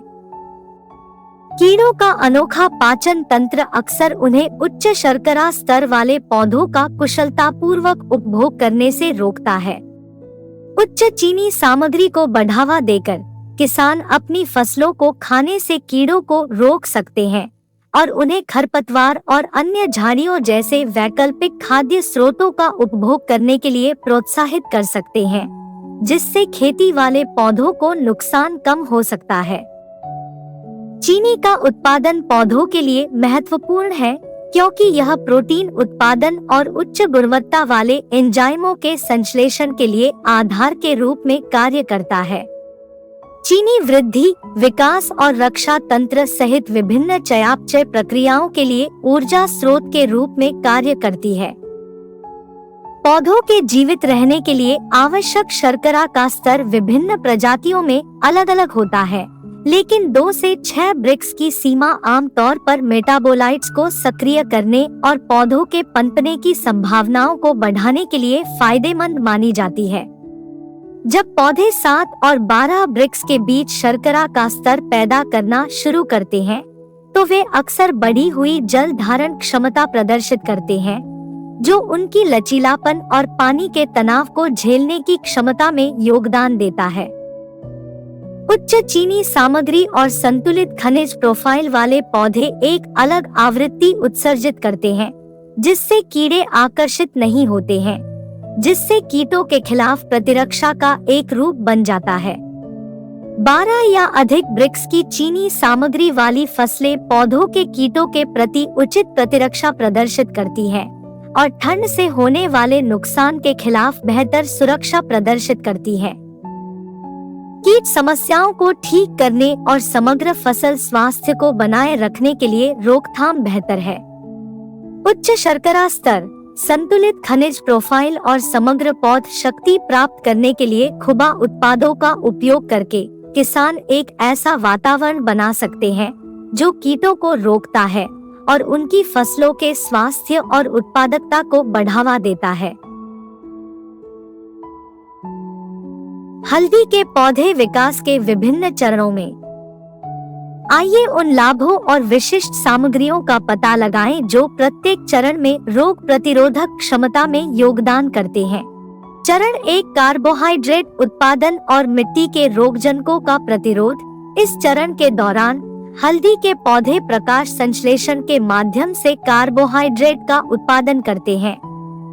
कीड़ों का अनोखा पाचन तंत्र अक्सर उन्हें उच्च शर्करा स्तर वाले पौधों का कुशलतापूर्वक उपभोग करने से रोकता है। उच्च चीनी सामग्री को बढ़ावा देकर किसान अपनी फसलों को खाने से कीड़ों को रोक सकते हैं और उन्हें खरपतवार और अन्य झाड़ियों जैसे वैकल्पिक खाद्य स्रोतों का उपभोग करने के लिए प्रोत्साहित कर सकते हैं, जिससे खेती वाले पौधों को नुकसान कम हो सकता है। चीनी का उत्पादन पौधों के लिए महत्वपूर्ण है क्योंकि यह प्रोटीन उत्पादन और उच्च गुणवत्ता वाले एंजाइमों के संश्लेषण के लिए आधार के रूप में कार्य करता है। चीनी वृद्धि, विकास और रक्षा तंत्र सहित विभिन्न चयापचय प्रक्रियाओं के लिए ऊर्जा स्रोत के रूप में कार्य करती है। पौधों के जीवित रहने के लिए आवश्यक शर्करा का स्तर विभिन्न प्रजातियों में अलग अलग होता है, लेकिन 2 से 6 ब्रिक्स की सीमा आमतौर पर मेटाबोलाइट्स को सक्रिय करने और पौधों के पनपने की संभावनाओं को बढ़ाने के लिए फायदेमंद मानी जाती है। जब पौधे 7 और 12 ब्रिक्स के बीच शर्करा का स्तर पैदा करना शुरू करते हैं, तो वे अक्सर बढ़ी हुई जल धारण क्षमता प्रदर्शित करते हैं, जो उनकी लचीलापन और पानी के तनाव को झेलने की क्षमता में योगदान देता है। उच्च चीनी सामग्री और संतुलित खनिज प्रोफाइल वाले पौधे एक अलग आवृत्ति उत्सर्जित करते हैं, जिससे कीड़े आकर्षित नहीं होते हैं, जिससे कीटों के खिलाफ प्रतिरक्षा का एक रूप बन जाता है। 12 या अधिक ब्रिक्स की चीनी सामग्री वाली फसलें पौधों के कीटों के प्रति उचित प्रतिरक्षा प्रदर्शित करती हैं और ठंड से होने वाले नुकसान के खिलाफ बेहतर सुरक्षा प्रदर्शित करती हैं। कीट समस्याओं को ठीक करने और समग्र फसल स्वास्थ्य को बनाए रखने के लिए रोकथाम बेहतर है। उच्च शर्करा स्तर, संतुलित खनिज प्रोफाइल और समग्र पौध शक्ति प्राप्त करने के लिए खुबा उत्पादों का उपयोग करके किसान एक ऐसा वातावरण बना सकते हैं जो कीटों को रोकता है और उनकी फसलों के स्वास्थ्य और उत्पादकता को बढ़ावा देता है। हल्दी के पौधे विकास के विभिन्न चरणों में आइए उन लाभों और विशिष्ट सामग्रियों का पता लगाएं जो प्रत्येक चरण में रोग प्रतिरोधक क्षमता में योगदान करते हैं। चरण 1, कार्बोहाइड्रेट उत्पादन और मिट्टी के रोगजनकों का प्रतिरोध। इस चरण के दौरान हल्दी के पौधे प्रकाश संश्लेषण के माध्यम से कार्बोहाइड्रेट का उत्पादन करते हैं,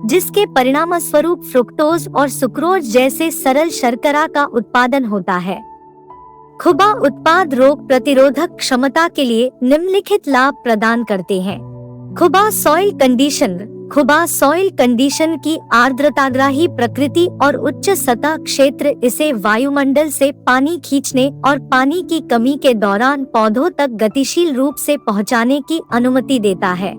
जिसके परिणामस्वरूप फ्रुक्टोज और सुक्रोज जैसे सरल शर्करा का उत्पादन होता है। खुबा उत्पाद रोग प्रतिरोधक क्षमता के लिए निम्नलिखित लाभ प्रदान करते हैं। खुबा सॉइल कंडीशन। खुबा सॉइल कंडीशन की आर्द्रताग्राही प्रकृति और उच्च सतह क्षेत्र इसे वायुमंडल से पानी खींचने और पानी की कमी के दौरान पौधों तक गतिशील रूप से पहुंचाने की अनुमति देता है।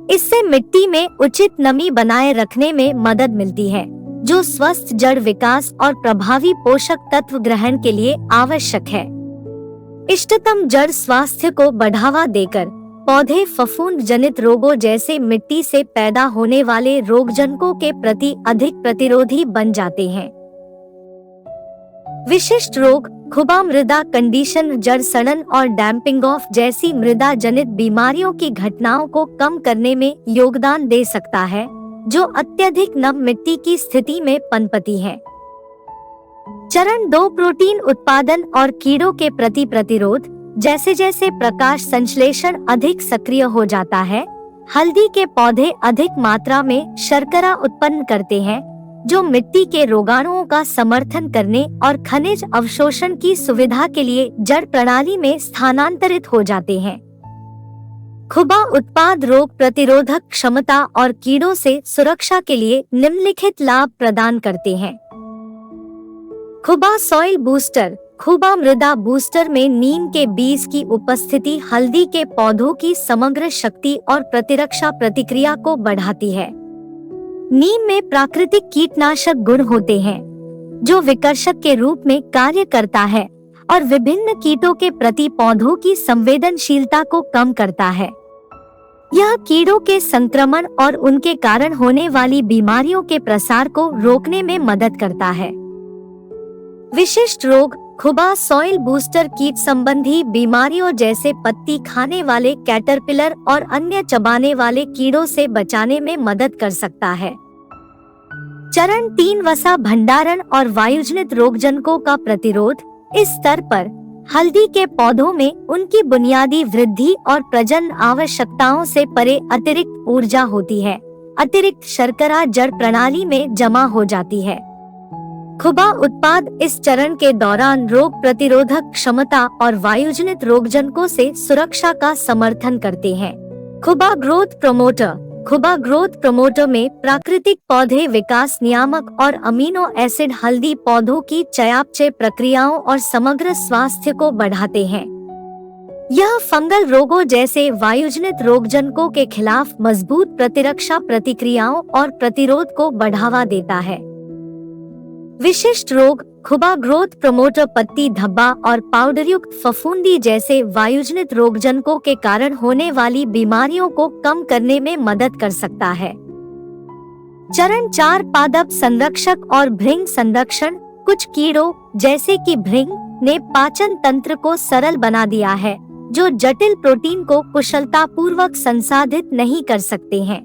इससे मिट्टी में उचित नमी बनाए रखने में मदद मिलती है, जो स्वस्थ जड़ विकास और प्रभावी पोषक तत्व ग्रहण के लिए आवश्यक है। इष्टतम जड़ स्वास्थ्य को बढ़ावा देकर पौधे फफूंद जनित रोगों जैसे मिट्टी से पैदा होने वाले रोगजनकों के प्रति अधिक प्रतिरोधी बन जाते हैं। विशिष्ट रोग। खुबा मृदा कंडीशन जड़ सड़न और डैम्पिंग ऑफ जैसी मृदा जनित बीमारियों की घटनाओं को कम करने में योगदान दे सकता है, जो अत्यधिक नम मिट्टी की स्थिति में पनपती है। चरण 2 प्रोटीन उत्पादन और कीड़ों के प्रति प्रतिरोध। जैसे जैसे प्रकाश संश्लेषण अधिक सक्रिय हो जाता है, हल्दी के पौधे अधिक मात्रा में शर्करा उत्पन्न करते हैं, जो मिट्टी के रोगाणुओं का समर्थन करने और खनिज अवशोषण की सुविधा के लिए जड़ प्रणाली में स्थानांतरित हो जाते हैं। खुबा उत्पाद रोग प्रतिरोधक क्षमता और कीड़ों से सुरक्षा के लिए निम्नलिखित लाभ प्रदान करते हैं। खुबा सॉइल बूस्टर। खुबा मृदा बूस्टर में नीम के बीज की उपस्थिति हल्दी के पौधों की समग्र शक्ति और प्रतिरक्षा प्रतिक्रिया को बढ़ाती है। नीम में प्राकृतिक कीटनाशक गुण होते हैं, जो विकर्षक के रूप में कार्य करता है और विभिन्न कीटों के प्रति पौधों की संवेदनशीलता को कम करता है। यह कीड़ों के संक्रमण और उनके कारण होने वाली बीमारियों के प्रसार को रोकने में मदद करता है। विशिष्ट रोग। खुबा सॉइल बूस्टर कीट संबंधी बीमारियों जैसे पत्ती खाने वाले कैटरपिलर और अन्य चबाने वाले कीड़ों से बचाने में मदद कर सकता है। चरण 3 वसा भंडारण और वायुजनित रोगजनकों का प्रतिरोध। इस स्तर पर हल्दी के पौधों में उनकी बुनियादी वृद्धि और प्रजनन आवश्यकताओं से परे अतिरिक्त ऊर्जा होती है। अतिरिक्त शर्करा जड़ प्रणाली में जमा हो जाती है। खुबा उत्पाद इस चरण के दौरान रोग प्रतिरोधक क्षमता और वायुजनित रोगजनकों से सुरक्षा का समर्थन करते हैं। खुबा ग्रोथ प्रमोटर। खुबा ग्रोथ प्रमोटर में प्राकृतिक पौधे विकास नियामक और अमीनो एसिड हल्दी पौधों की चयापचय प्रक्रियाओं और समग्र स्वास्थ्य को बढ़ाते हैं। यह फंगल रोगों जैसे वायुजनित रोगजनकों के खिलाफ मजबूत प्रतिरक्षा प्रतिक्रियाओं और प्रतिरोध को बढ़ावा देता है। विशिष्ट रोग। खुबा ग्रोथ प्रमोटर पत्ती धब्बा और पाउडरयुक्त फफूंदी जैसे वायुजनित रोगजनकों के कारण होने वाली बीमारियों को कम करने में मदद कर सकता है। चरण 4 पादप संरक्षक और भृंग संरक्षण। कुछ कीड़ों जैसे कि भृंग ने पाचन तंत्र को सरल बना दिया है, जो जटिल प्रोटीन को कुशलता पूर्वक संसाधित नहीं कर सकते हैं।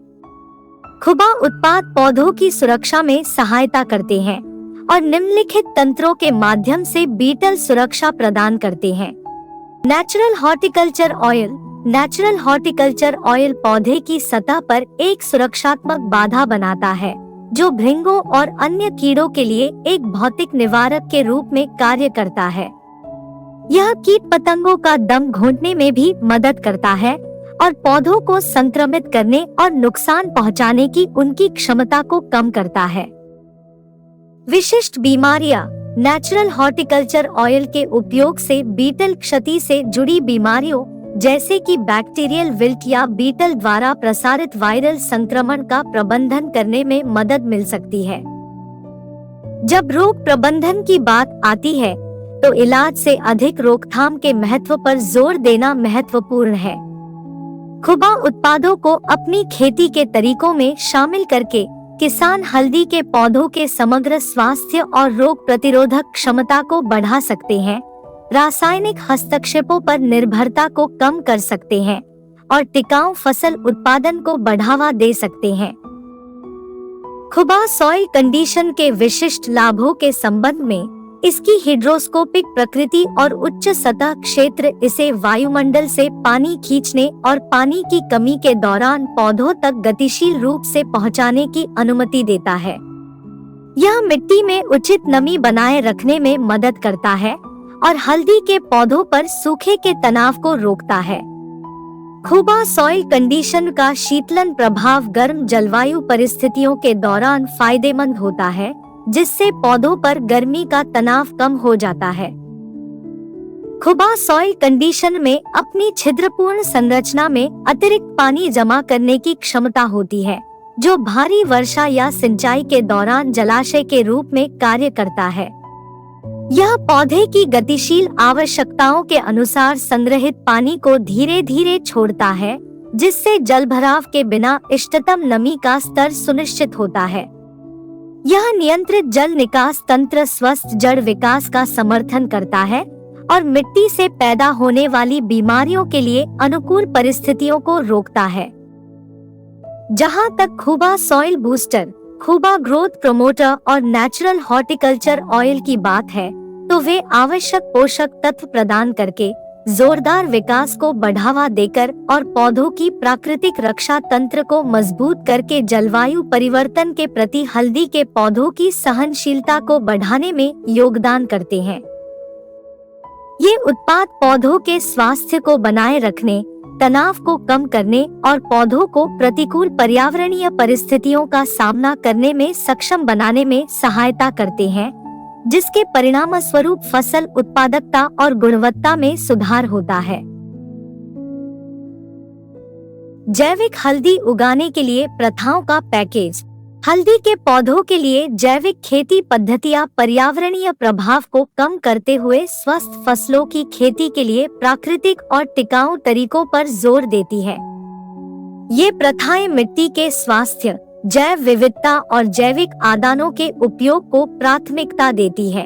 खुबा उत्पाद पौधों की सुरक्षा में सहायता करते हैं और निम्नलिखित तंत्रों के माध्यम से बीटल सुरक्षा प्रदान करते हैं। Natural horticulture oil. Natural horticulture oil पौधे की सतह पर एक सुरक्षात्मक बाधा बनाता है, जो भृंगों और अन्य कीड़ों के लिए एक भौतिक निवारक के रूप में कार्य करता है। यह कीट पतंगों का दम घोंटने में भी मदद करता है और पौधों को संक्रमित करने और नुकसान पहुंचाने की उनकी क्षमता को कम करता है। विशिष्ट बीमारियां। नेचुरल हॉर्टिकल्चर ऑयल के उपयोग से बीटल क्षति से जुड़ी बीमारियों जैसे कि बैक्टीरियल विल्ट या बीटल द्वारा प्रसारित वायरल संक्रमण का प्रबंधन करने में मदद मिल सकती है। जब रोग प्रबंधन की बात आती है, तो इलाज से अधिक रोकथाम के महत्व पर जोर देना महत्वपूर्ण है। खुबा उत्पादों को अपनी खेती के तरीकों में शामिल करके किसान हल्दी के पौधों के समग्र स्वास्थ्य और रोग प्रतिरोधक क्षमता को बढ़ा सकते हैं, रासायनिक हस्तक्षेपों पर निर्भरता को कम कर सकते हैं और टिकाऊ फसल उत्पादन को बढ़ावा दे सकते हैं। खुबा सॉइल कंडीशन के विशिष्ट लाभों के संबंध में इसकी हिड्रोस्कोपिक प्रकृति और उच्च सतह क्षेत्र इसे वायुमंडल से पानी खींचने और पानी की कमी के दौरान पौधों तक गतिशील रूप से पहुंचाने की अनुमति देता है। यह मिट्टी में उचित नमी बनाए रखने में मदद करता है और हल्दी के पौधों पर सूखे के तनाव को रोकता है। खुबा सॉइल कंडीशन का शीतलन प्रभाव गर्म जलवायु परिस्थितियों के दौरान फायदेमंद होता है, जिससे पौधों पर गर्मी का तनाव कम हो जाता है। खुबा सॉइल कंडीशन में अपनी छिद्रपूर्ण संरचना में अतिरिक्त पानी जमा करने की क्षमता होती है, जो भारी वर्षा या सिंचाई के दौरान जलाशय के रूप में कार्य करता है। यह पौधे की गतिशील आवश्यकताओं के अनुसार संग्रहित पानी को धीरे धीरे छोड़ता है, जिससे जलभराव के बिना इष्टतम नमी का स्तर सुनिश्चित होता है। यह नियंत्रित जल निकास तंत्र स्वस्थ जड़ विकास का समर्थन करता है और मिट्टी से पैदा होने वाली बीमारियों के लिए अनुकूल परिस्थितियों को रोकता है। जहां तक खुबा सॉइल बूस्टर, खुबा ग्रोथ प्रमोटर और नेचुरल हॉर्टिकल्चर ऑयल की बात है, तो वे आवश्यक पोषक तत्व प्रदान करके जोरदार विकास को बढ़ावा देकर और पौधों की प्राकृतिक रक्षा तंत्र को मजबूत करके जलवायु परिवर्तन के प्रति हल्दी के पौधों की सहनशीलता को बढ़ाने में योगदान करते हैं। ये उत्पाद पौधों के स्वास्थ्य को बनाए रखने, तनाव को कम करने और पौधों को प्रतिकूल पर्यावरणीय परिस्थितियों का सामना करने में सक्षम बनाने में सहायता करते हैं, जिसके परिणामस्वरूप फसल उत्पादकता और गुणवत्ता में सुधार होता है। जैविक हल्दी उगाने के लिए प्रथाओं का पैकेज। हल्दी के पौधों के लिए जैविक खेती पद्धतियां पर्यावरणीय प्रभाव को कम करते हुए स्वस्थ फसलों की खेती के लिए प्राकृतिक और टिकाऊ तरीकों पर जोर देती है। ये प्रथाएं मिट्टी के स्वास्थ्य, जैव विविधता और जैविक आदानों के उपयोग को प्राथमिकता देती है।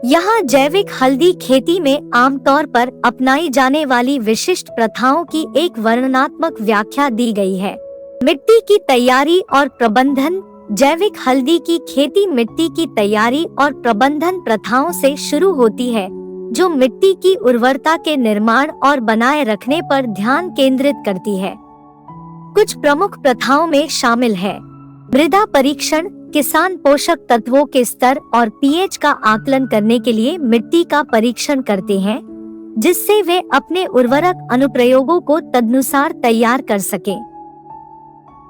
यहाँ जैविक हल्दी खेती में आमतौर पर अपनाई जाने वाली विशिष्ट प्रथाओं की एक वर्णनात्मक व्याख्या दी गई है। मिट्टी की तैयारी और प्रबंधन। जैविक हल्दी की खेती मिट्टी की तैयारी और प्रबंधन प्रथाओं से शुरू होती है, जो मिट्टी की उर्वरता के निर्माण और बनाए रखने पर ध्यान केंद्रित करती है। कुछ प्रमुख प्रथाओं में शामिल है मृदा परीक्षण। किसान पोषक तत्वों के स्तर और पीएच का आकलन करने के लिए मिट्टी का परीक्षण करते हैं, जिससे वे अपने उर्वरक अनुप्रयोगों को तदनुसार तैयार कर सकें।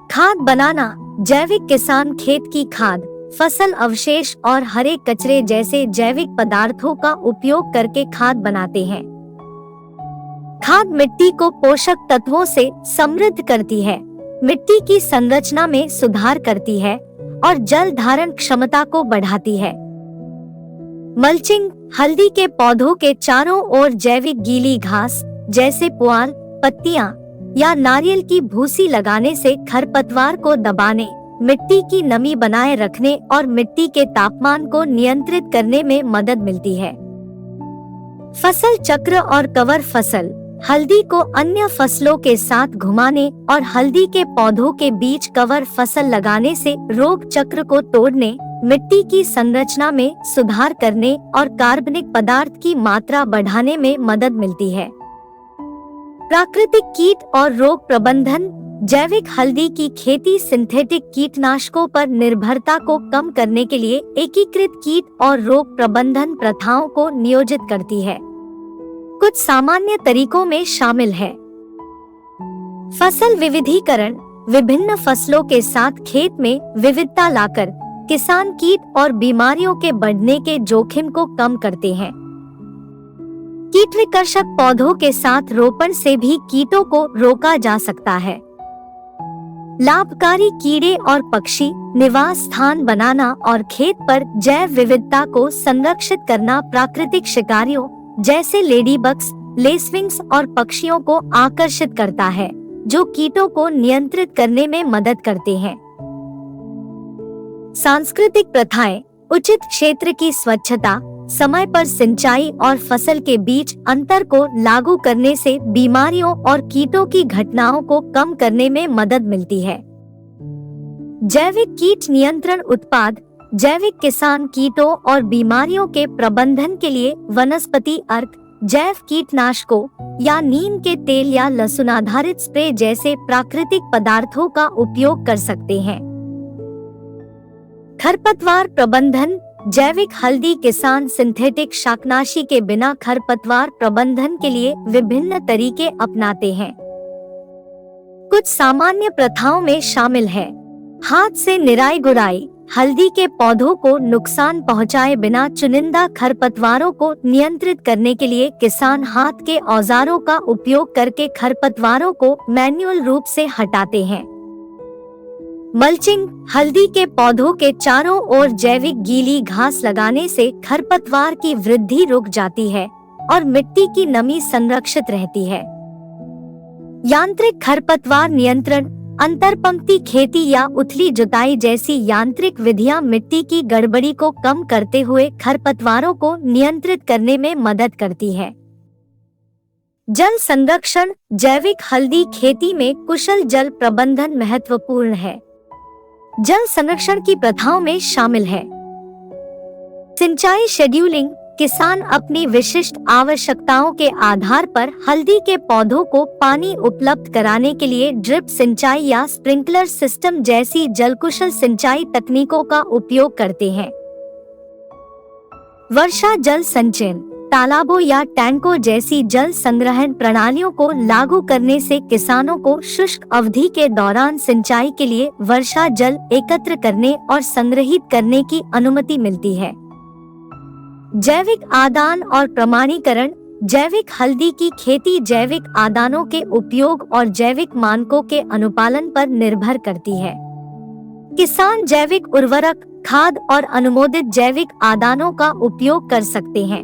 खाद बनाना। जैविक किसान खेत की खाद, फसल अवशेष और हरे कचरे जैसे जैविक पदार्थों का उपयोग करके खाद बनाते हैं। खाद मिट्टी को पोषक तत्वों से समृद्ध करती है, मिट्टी की संरचना में सुधार करती है और जल धारण क्षमता को बढ़ाती है। मल्चिंग। हल्दी के पौधों के चारों ओर जैविक गीली घास जैसे पुआल, पत्तियां या नारियल की भूसी लगाने से खरपतवार को दबाने, मिट्टी की नमी बनाए रखने और मिट्टी के तापमान को नियंत्रित करने में मदद मिलती है। फसल चक्र और कवर फसल। हल्दी को अन्य फसलों के साथ घुमाने और हल्दी के पौधों के बीच कवर फसल लगाने से रोग चक्र को तोड़ने, मिट्टी की संरचना में सुधार करने और कार्बनिक पदार्थ की मात्रा बढ़ाने में मदद मिलती है। प्राकृतिक कीट और रोग प्रबंधन। जैविक हल्दी की खेती सिंथेटिक कीटनाशकों पर निर्भरता को कम करने के लिए एकीकृत कीट और रोग प्रबंधन प्रथाओं को नियोजित करती है। कुछ सामान्य तरीकों में शामिल है फसल विविधीकरण। विभिन्न फसलों के साथ खेत में विविधता लाकर किसान कीट और बीमारियों के बढ़ने के जोखिम को कम करते हैं। कीट विकर्षक पौधों के साथ रोपण से भी कीटों को रोका जा सकता है। लाभकारी कीड़े और पक्षी निवास स्थान बनाना और खेत पर जैव विविधता को संरक्षित करना प्राकृतिक शिकारियों जैसे लेडीबग्स, लेसविंग्स और पक्षियों को आकर्षित करता है, जो कीटों को नियंत्रित करने में मदद करते हैं। सांस्कृतिक प्रथाएं। उचित क्षेत्र की स्वच्छता, समय पर सिंचाई और फसल के बीच अंतर को लागू करने से बीमारियों और कीटों की घटनाओं को कम करने में मदद मिलती है। जैविक कीट नियंत्रण उत्पाद। जैविक किसान कीटों और बीमारियों के प्रबंधन के लिए वनस्पति अर्क, जैव कीटनाशकों या नीम के तेल या लहसुन आधारित स्प्रे जैसे प्राकृतिक पदार्थों का उपयोग कर सकते हैं। खरपतवार प्रबंधन। जैविक हल्दी किसान सिंथेटिक शाकनाशी के बिना खरपतवार प्रबंधन के लिए विभिन्न तरीके अपनाते हैं, कुछ सामान्य प्रथाओं में शामिल है। हाथ से निराई गुड़ाई। हल्दी के पौधों को नुकसान पहुंचाए बिना चुनिंदा खरपतवारों को नियंत्रित करने के लिए किसान हाथ के औजारों का उपयोग करके खरपतवारों को मैन्युअल रूप से हटाते हैं। मल्चिंग। हल्दी के पौधों के चारों ओर जैविक गीली घास लगाने से खरपतवार की वृद्धि रुक जाती है और मिट्टी की नमी संरक्षित रहती है। यांत्रिक खरपतवार नियंत्रण। अंतरपंक्ति खेती या उथली जुताई जैसी यांत्रिक विधियां मिट्टी की गड़बड़ी को कम करते हुए खरपतवारों को नियंत्रित करने में मदद करती है। जल संरक्षण। जैविक हल्दी खेती में कुशल जल प्रबंधन महत्वपूर्ण है। जल संरक्षण की प्रथाओं में शामिल है सिंचाई शेड्यूलिंग। किसान अपनी विशिष्ट आवश्यकताओं के आधार पर हल्दी के पौधों को पानी उपलब्ध कराने के लिए ड्रिप सिंचाई या स्प्रिंकलर सिस्टम जैसी जलकुशल सिंचाई तकनीकों का उपयोग करते हैं। वर्षा जल संचयन। तालाबों या टैंकों जैसी जल संग्रहण प्रणालियों को लागू करने से किसानों को शुष्क अवधि के दौरान सिंचाई के लिए वर्षा जल एकत्र करने और संग्रहित करने की अनुमति मिलती है। जैविक आदान और प्रमाणीकरण। जैविक हल्दी की खेती जैविक आदानों के उपयोग और जैविक मानकों के अनुपालन पर निर्भर करती है। किसान जैविक उर्वरक, खाद और अनुमोदित जैविक आदानों का उपयोग कर सकते हैं।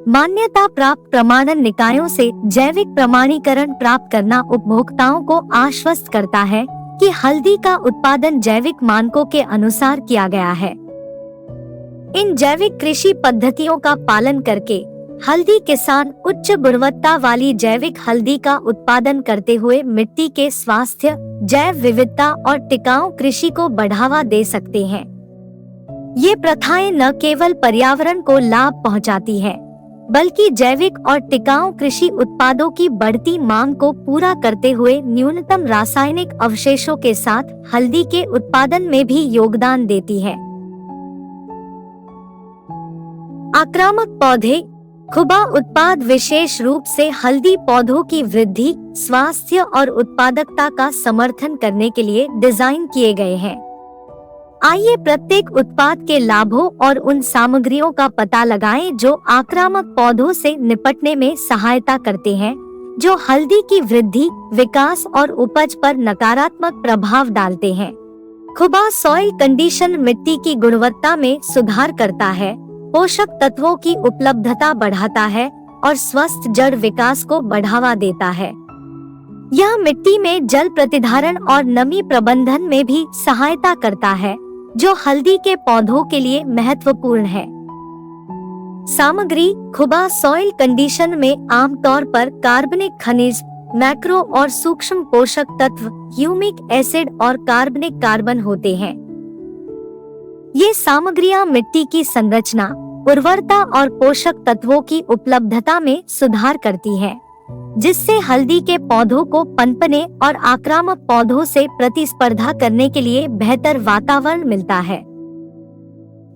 मान्यता प्राप्त प्रमाणन निकायों से जैविक प्रमाणीकरण प्राप्त करना उपभोक्ताओं को आश्वस्त करता है कि हल्दी का उत्पादन जैविक मानकों के अनुसार किया गया है। इन जैविक कृषि पद्धतियों का पालन करके हल्दी किसान उच्च गुणवत्ता वाली जैविक हल्दी का उत्पादन करते हुए मिट्टी के स्वास्थ्य, जैव विविधता और टिकाऊ कृषि को बढ़ावा दे सकते हैं। ये प्रथाएं न केवल पर्यावरण को लाभ पहुंचाती हैं, बल्कि जैविक और टिकाऊ कृषि उत्पादों की बढ़ती मांग को पूरा करते हुए न्यूनतम रासायनिक अवशेषों के साथ हल्दी के उत्पादन में भी योगदान देती है। आक्रामक पौधे। खुबा उत्पाद विशेष रूप से हल्दी पौधों की वृद्धि, स्वास्थ्य और उत्पादकता का समर्थन करने के लिए डिजाइन किए गए हैं। आइए प्रत्येक उत्पाद के लाभों और उन सामग्रियों का पता लगाएं जो आक्रामक पौधों से निपटने में सहायता करते हैं, जो हल्दी की वृद्धि, विकास और उपज पर नकारात्मक प्रभाव डालते हैं। खुबा सॉइल कंडीशन मिट्टी की गुणवत्ता में सुधार करता है, पोषक तत्वों की उपलब्धता बढ़ाता है और स्वस्थ जड़ विकास को बढ़ावा देता है। यह मिट्टी में जल प्रतिधारण और नमी प्रबंधन में भी सहायता करता है, जो हल्दी के पौधों के लिए महत्वपूर्ण है। सामग्री। खुबा सॉइल कंडीशन में आमतौर पर कार्बनिक खनिज, मैक्रो और सूक्ष्म पोषक तत्व, ह्यूमिक एसिड और कार्बनिक कार्बन होते हैं। ये सामग्रियां मिट्टी की संरचना, उर्वरता और पोषक तत्वों की उपलब्धता में सुधार करती हैं, जिससे हल्दी के पौधों को पनपने और आक्रामक पौधों से प्रतिस्पर्धा करने के लिए बेहतर वातावरण मिलता है।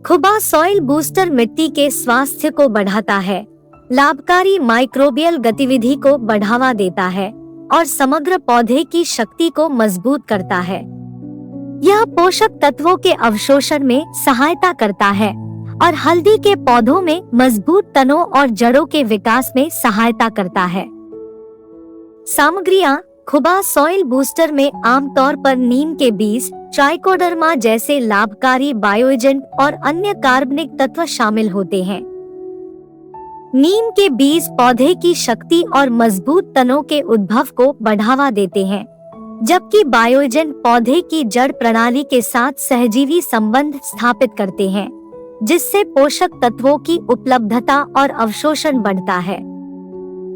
खुबा सॉइल बूस्टर मिट्टी के स्वास्थ्य को बढ़ाता है, लाभकारी माइक्रोबियल गतिविधि को बढ़ावा देता है और समग्र पौधे की शक्ति को मजबूत करता है। यह पोषक तत्वों के अवशोषण में सहायता करता है और हल्दी के पौधों में मजबूत तनों और जड़ों के विकास में सहायता करता है। सामग्रियां। खुबा सॉइल बूस्टर में आमतौर पर नीम के बीज, ट्राइकोडर्मा जैसे लाभकारी बायोएजेंट और अन्य कार्बनिक तत्व शामिल होते हैं। नीम के बीज पौधे की शक्ति और मजबूत तनों के उद्भव को बढ़ावा देते हैं, जबकि बायोएजेंट पौधे की जड़ प्रणाली के साथ सहजीवी संबंध स्थापित करते हैं, जिससे पोषक तत्वों की उपलब्धता और अवशोषण बढ़ता है।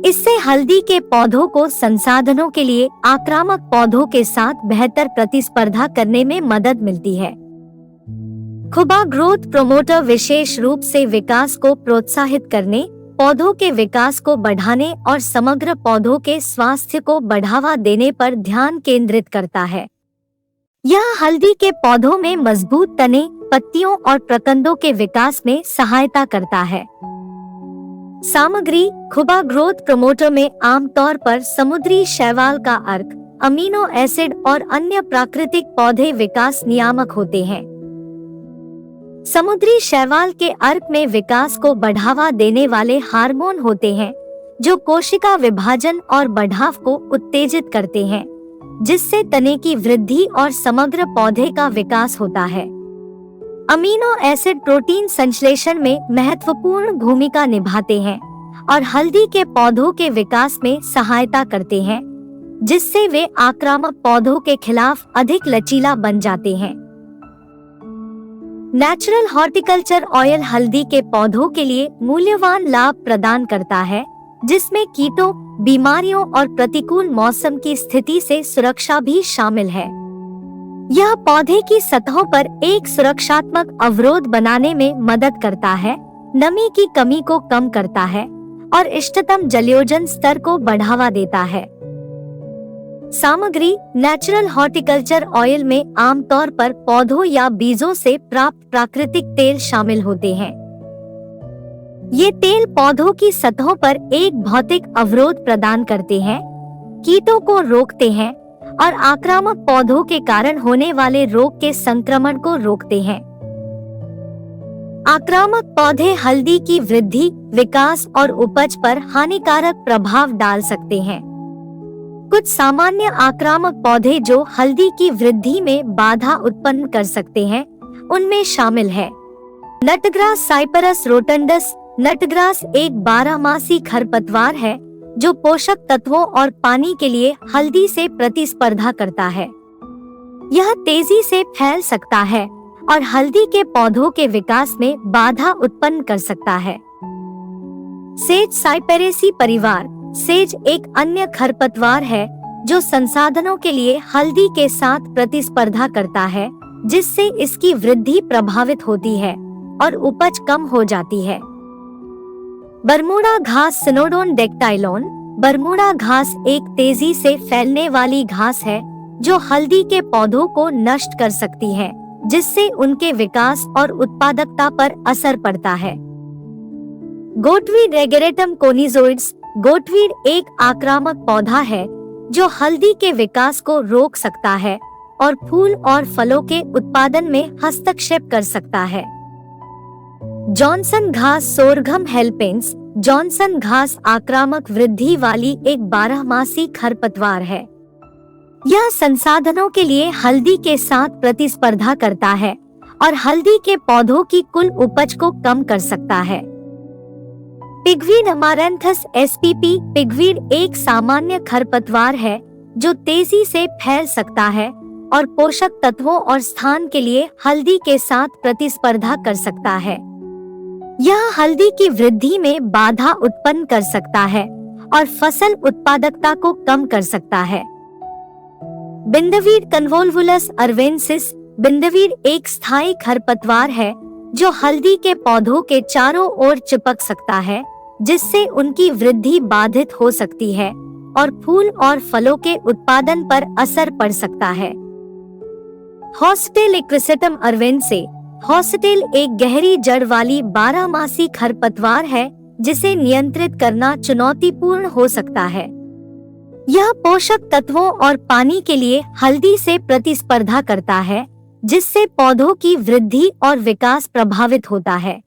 इससे हल्दी के पौधों को संसाधनों के लिए आक्रामक पौधों के साथ बेहतर प्रतिस्पर्धा करने में मदद मिलती है। खुबा ग्रोथ प्रोमोटर विशेष रूप से विकास को प्रोत्साहित करने, पौधों के विकास को बढ़ाने और समग्र पौधों के स्वास्थ्य को बढ़ावा देने पर ध्यान केंद्रित करता है। यह हल्दी के पौधों में मजबूत तने, पत्तियों और प्रकंदों के विकास में सहायता करता है। सामग्री। खुबा ग्रोथ प्रमोटर में आमतौर पर समुद्री शैवाल का अर्क, अमीनो एसिड और अन्य प्राकृतिक पौधे विकास नियामक होते हैं। समुद्री शैवाल के अर्क में विकास को बढ़ावा देने वाले हार्मोन होते हैं जो कोशिका विभाजन और बढ़ाव को उत्तेजित करते हैं, जिससे तने की वृद्धि और समग्र पौधे का विकास होता है। अमीनो एसिड प्रोटीन संश्लेषण में महत्वपूर्ण भूमिका निभाते हैं और हल्दी के पौधों के विकास में सहायता करते हैं, जिससे वे आक्रामक पौधों के खिलाफ अधिक लचीला बन जाते हैं। नेचुरल हॉर्टिकल्चर ऑयल हल्दी के पौधों के लिए मूल्यवान लाभ प्रदान करता है, जिसमें कीटों, बीमारियों और प्रतिकूल मौसम की स्थिति से सुरक्षा भी शामिल है। यह पौधे की सतहों पर एक सुरक्षात्मक अवरोध बनाने में मदद करता है, नमी की कमी को कम करता है और इष्टतम जलयोजन स्तर को बढ़ावा देता है। सामग्री: नेचुरल हॉर्टिकल्चर ऑयल में आमतौर पर पौधों या बीजों से प्राप्त प्राकृतिक तेल शामिल होते हैं। ये तेल पौधों की सतहों पर एक भौतिक अवरोध प्रदान करते हैं, कीटों को रोकते हैं और आक्रामक पौधों के कारण होने वाले रोग के संक्रमण को रोकते हैं। आक्रामक पौधे हल्दी की वृद्धि, विकास और उपज पर हानिकारक प्रभाव डाल सकते हैं। कुछ सामान्य आक्रामक पौधे जो हल्दी की वृद्धि में बाधा उत्पन्न कर सकते हैं, उनमें शामिल है नटग्रास साइपरस रोटंडस। नटग्रास एक 12मासी खरपतवार है जो पोषक तत्वों और पानी के लिए हल्दी से प्रतिस्पर्धा करता है। यह तेजी से फैल सकता है और हल्दी के पौधों के विकास में बाधा उत्पन्न कर सकता है। सेज साइपेरेसी परिवार। सेज एक अन्य खरपतवार है जो संसाधनों के लिए हल्दी के साथ प्रतिस्पर्धा करता है, जिससे इसकी वृद्धि प्रभावित होती है और उपज कम हो जाती है। बरमूडा घास सिनोडोन डेक्टाइलोन। बरमूडा घास एक तेजी से फैलने वाली घास है जो हल्दी के पौधों को नष्ट कर सकती है, जिससे उनके विकास और उत्पादकता पर असर पड़ता है। गोटवीड रेगेरेटम कोनिजोइड्स। गोटवीड एक आक्रामक पौधा है जो हल्दी के विकास को रोक सकता है और फूल और फलों के उत्पादन में हस्तक्षेप कर सकता है। जॉनसन घास सोरघम हेल्पेंस। जॉनसन घास आक्रामक वृद्धि वाली एक 12मासी खरपतवार है। यह संसाधनों के लिए हल्दी के साथ प्रतिस्पर्धा करता है और हल्दी के पौधों की कुल उपज को कम कर सकता है। Pigweed अमारैंथस SPP. पिगवीड एक सामान्य खरपतवार है जो तेजी से फैल सकता है और पोषक तत्वों और स्थान के लिए हल्दी के साथ प्रतिस्पर्धा कर सकता है। यह हल्दी की वृद्धि में बाधा उत्पन्न कर सकता है और फसल उत्पादकता को कम कर सकता है। बिंदवीड कन्वोल्वुलस अर्वेंसिस। बिंदवीड एक स्थायी खरपतवार है जो हल्दी के पौधों के चारों ओर चिपक सकता है, जिससे उनकी वृद्धि बाधित हो सकती है और फूल और फलों के उत्पादन पर असर पड़ सकता है। Hostel Equisetum अर्वेंसे। हॉस्टेल एक गहरी जड़ वाली 12मासी खरपतवार है जिसे नियंत्रित करना चुनौतीपूर्ण हो सकता है। यह पोषक तत्वों और पानी के लिए हल्दी से प्रतिस्पर्धा करता है, जिससे पौधों की वृद्धि और विकास प्रभावित होता है।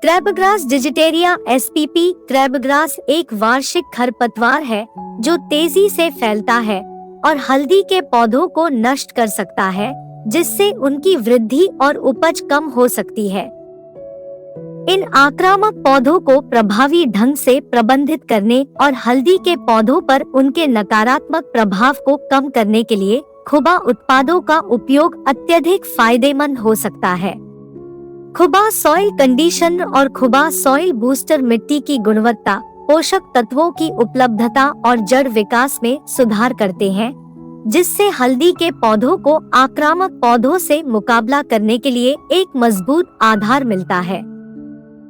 क्रैबग्रास डिजिटेरिया एसपीपी। क्रैबग्रास एक वार्षिक खरपतवार है जो तेजी से फैलता है और हल्दी के पौधों को नष्ट कर सकता है, जिससे उनकी वृद्धि और उपज कम हो सकती है। इन आक्रामक पौधों को प्रभावी ढंग से प्रबंधित करने और हल्दी के पौधों पर उनके नकारात्मक प्रभाव को कम करने के लिए खुबा उत्पादों का उपयोग अत्यधिक फायदेमंद हो सकता है। खुबा सॉइल कंडीशनर और खुबा सॉइल बूस्टर मिट्टी की गुणवत्ता, पोषक तत्वों की उपलब्धता और जड़ विकास में सुधार करते हैं, जिससे हल्दी के पौधों को आक्रामक पौधों से मुकाबला करने के लिए एक मजबूत आधार मिलता है।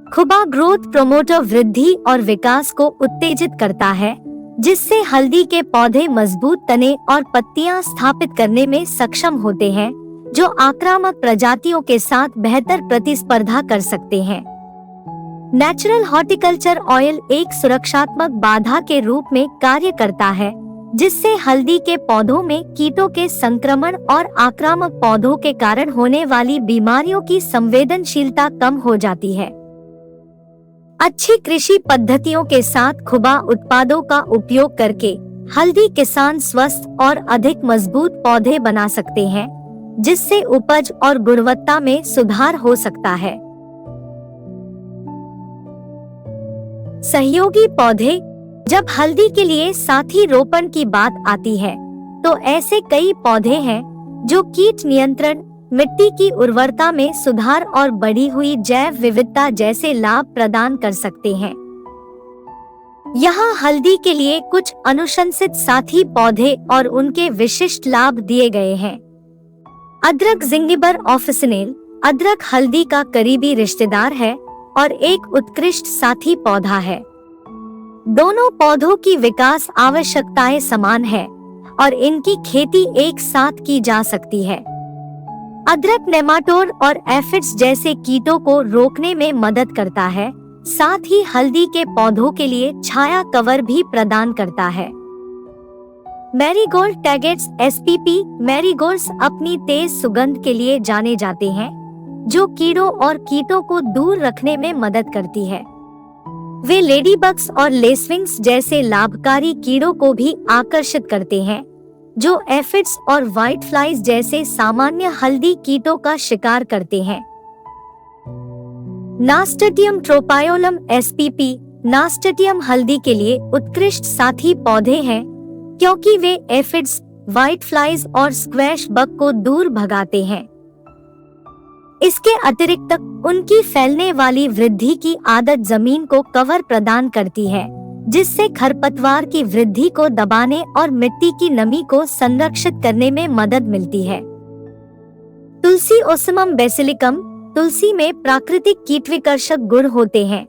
खुबा ग्रोथ प्रोमोटर वृद्धि और विकास को उत्तेजित करता है, जिससे हल्दी के पौधे मजबूत तने और पत्तियां स्थापित करने में सक्षम होते हैं, जो आक्रामक प्रजातियों के साथ बेहतर प्रतिस्पर्धा कर सकते हैं। नेचुरल हॉर्टिकल्चर ऑयल एक सुरक्षात्मक बाधा के रूप में कार्य करता है, जिससे हल्दी के पौधों में कीटों के संक्रमण और आक्रामक पौधों के कारण होने वाली बीमारियों की संवेदनशीलता कम हो जाती है। अच्छी कृषि पद्धतियों के साथ खुबा उत्पादों का उपयोग करके हल्दी किसान स्वस्थ और अधिक मजबूत पौधे बना सकते हैं, जिससे उपज और गुणवत्ता में सुधार हो सकता है। सहयोगी पौधे। जब हल्दी के लिए साथी रोपण की बात आती है, तो ऐसे कई पौधे हैं जो कीट नियंत्रण, मिट्टी की उर्वरता में सुधार और बढ़ी हुई जैव विविधता जैसे लाभ प्रदान कर सकते हैं। यहाँ हल्दी के लिए कुछ अनुशंसित साथी पौधे और उनके विशिष्ट लाभ दिए गए हैं। अदरक जिंगिबर ऑफिसिनेल। अदरक हल्दी का करीबी रिश्तेदार है और एक उत्कृष्ट साथी पौधा है। दोनों पौधों की विकास आवश्यकताएं समान है और इनकी खेती एक साथ की जा सकती है। अदरक नेमाटोड और एफिड्स जैसे कीटों को रोकने में मदद करता है, साथ ही हल्दी के पौधों के लिए छाया कवर भी प्रदान करता है। Marigold टैगेट्स SPP. मैरीगोल्ड्स अपनी तेज सुगंध के लिए जाने जाते हैं, जो कीड़ों और कीटों को दूर रखने में मदद करती है। वे लेडीबग्स और लेसविंग्स जैसे लाभकारी कीड़ों को भी आकर्षित करते हैं, जो एफिड्स और व्हाइट फ्लाइज जैसे सामान्य हल्दी कीटों का शिकार करते हैं। नास्टेटियम ट्रोपायोलम एसपीपी। नास्टेटियम हल्दी के लिए उत्कृष्ट साथी पौधे हैं, क्योंकि वे एफिड्स, व्हाइट फ्लाइज और स्क्वैश बग को दूर भगाते हैं। इसके अतिरिक्त उनकी फैलने वाली वृद्धि की आदत जमीन को कवर प्रदान करती है, जिससे खरपतवार की वृद्धि को दबाने और मिट्टी की नमी को संरक्षित करने में मदद मिलती है। तुलसी ओसमम बेसिलिकम। तुलसी में प्राकृतिक कीटविकर्षक गुण होते हैं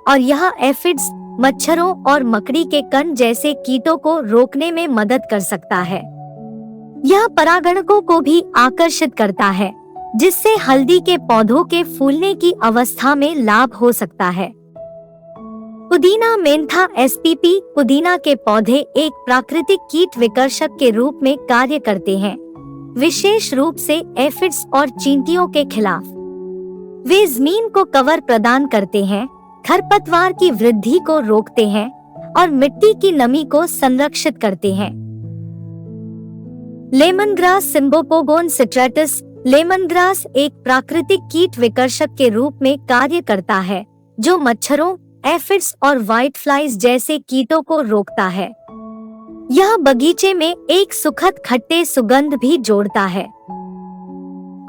और यह एफिड्स, मच्छरों और मकड़ी के कण जैसे कीटों को रोकने में मदद कर सकता है। यह परागणकों को भी आकर्षित करता है, जिससे हल्दी के पौधों के फूलने की अवस्था में लाभ हो सकता है। पुदीना मेंथा एसपीपी। पुदीना के पौधे एक प्राकृतिक कीट विकर्षक के रूप में कार्य करते हैं, विशेष रूप से एफिड्स और चींटियों के खिलाफ। वे जमीन को कवर प्रदान करते हैं, खरपतवार की वृद्धि को रोकते हैं और मिट्टी की नमी को संरक्षित करते हैं। लेमनग्रास सिम्बोपोगोन सिट्रेटस। लेमनग्रास एक प्राकृतिक कीट विकर्षक के रूप में कार्य करता है, जो मच्छरों, एफिड्स और व्हाइट फ्लाइज जैसे कीटों को रोकता है। यह बगीचे में एक सुखद खट्टे सुगंध भी जोड़ता है।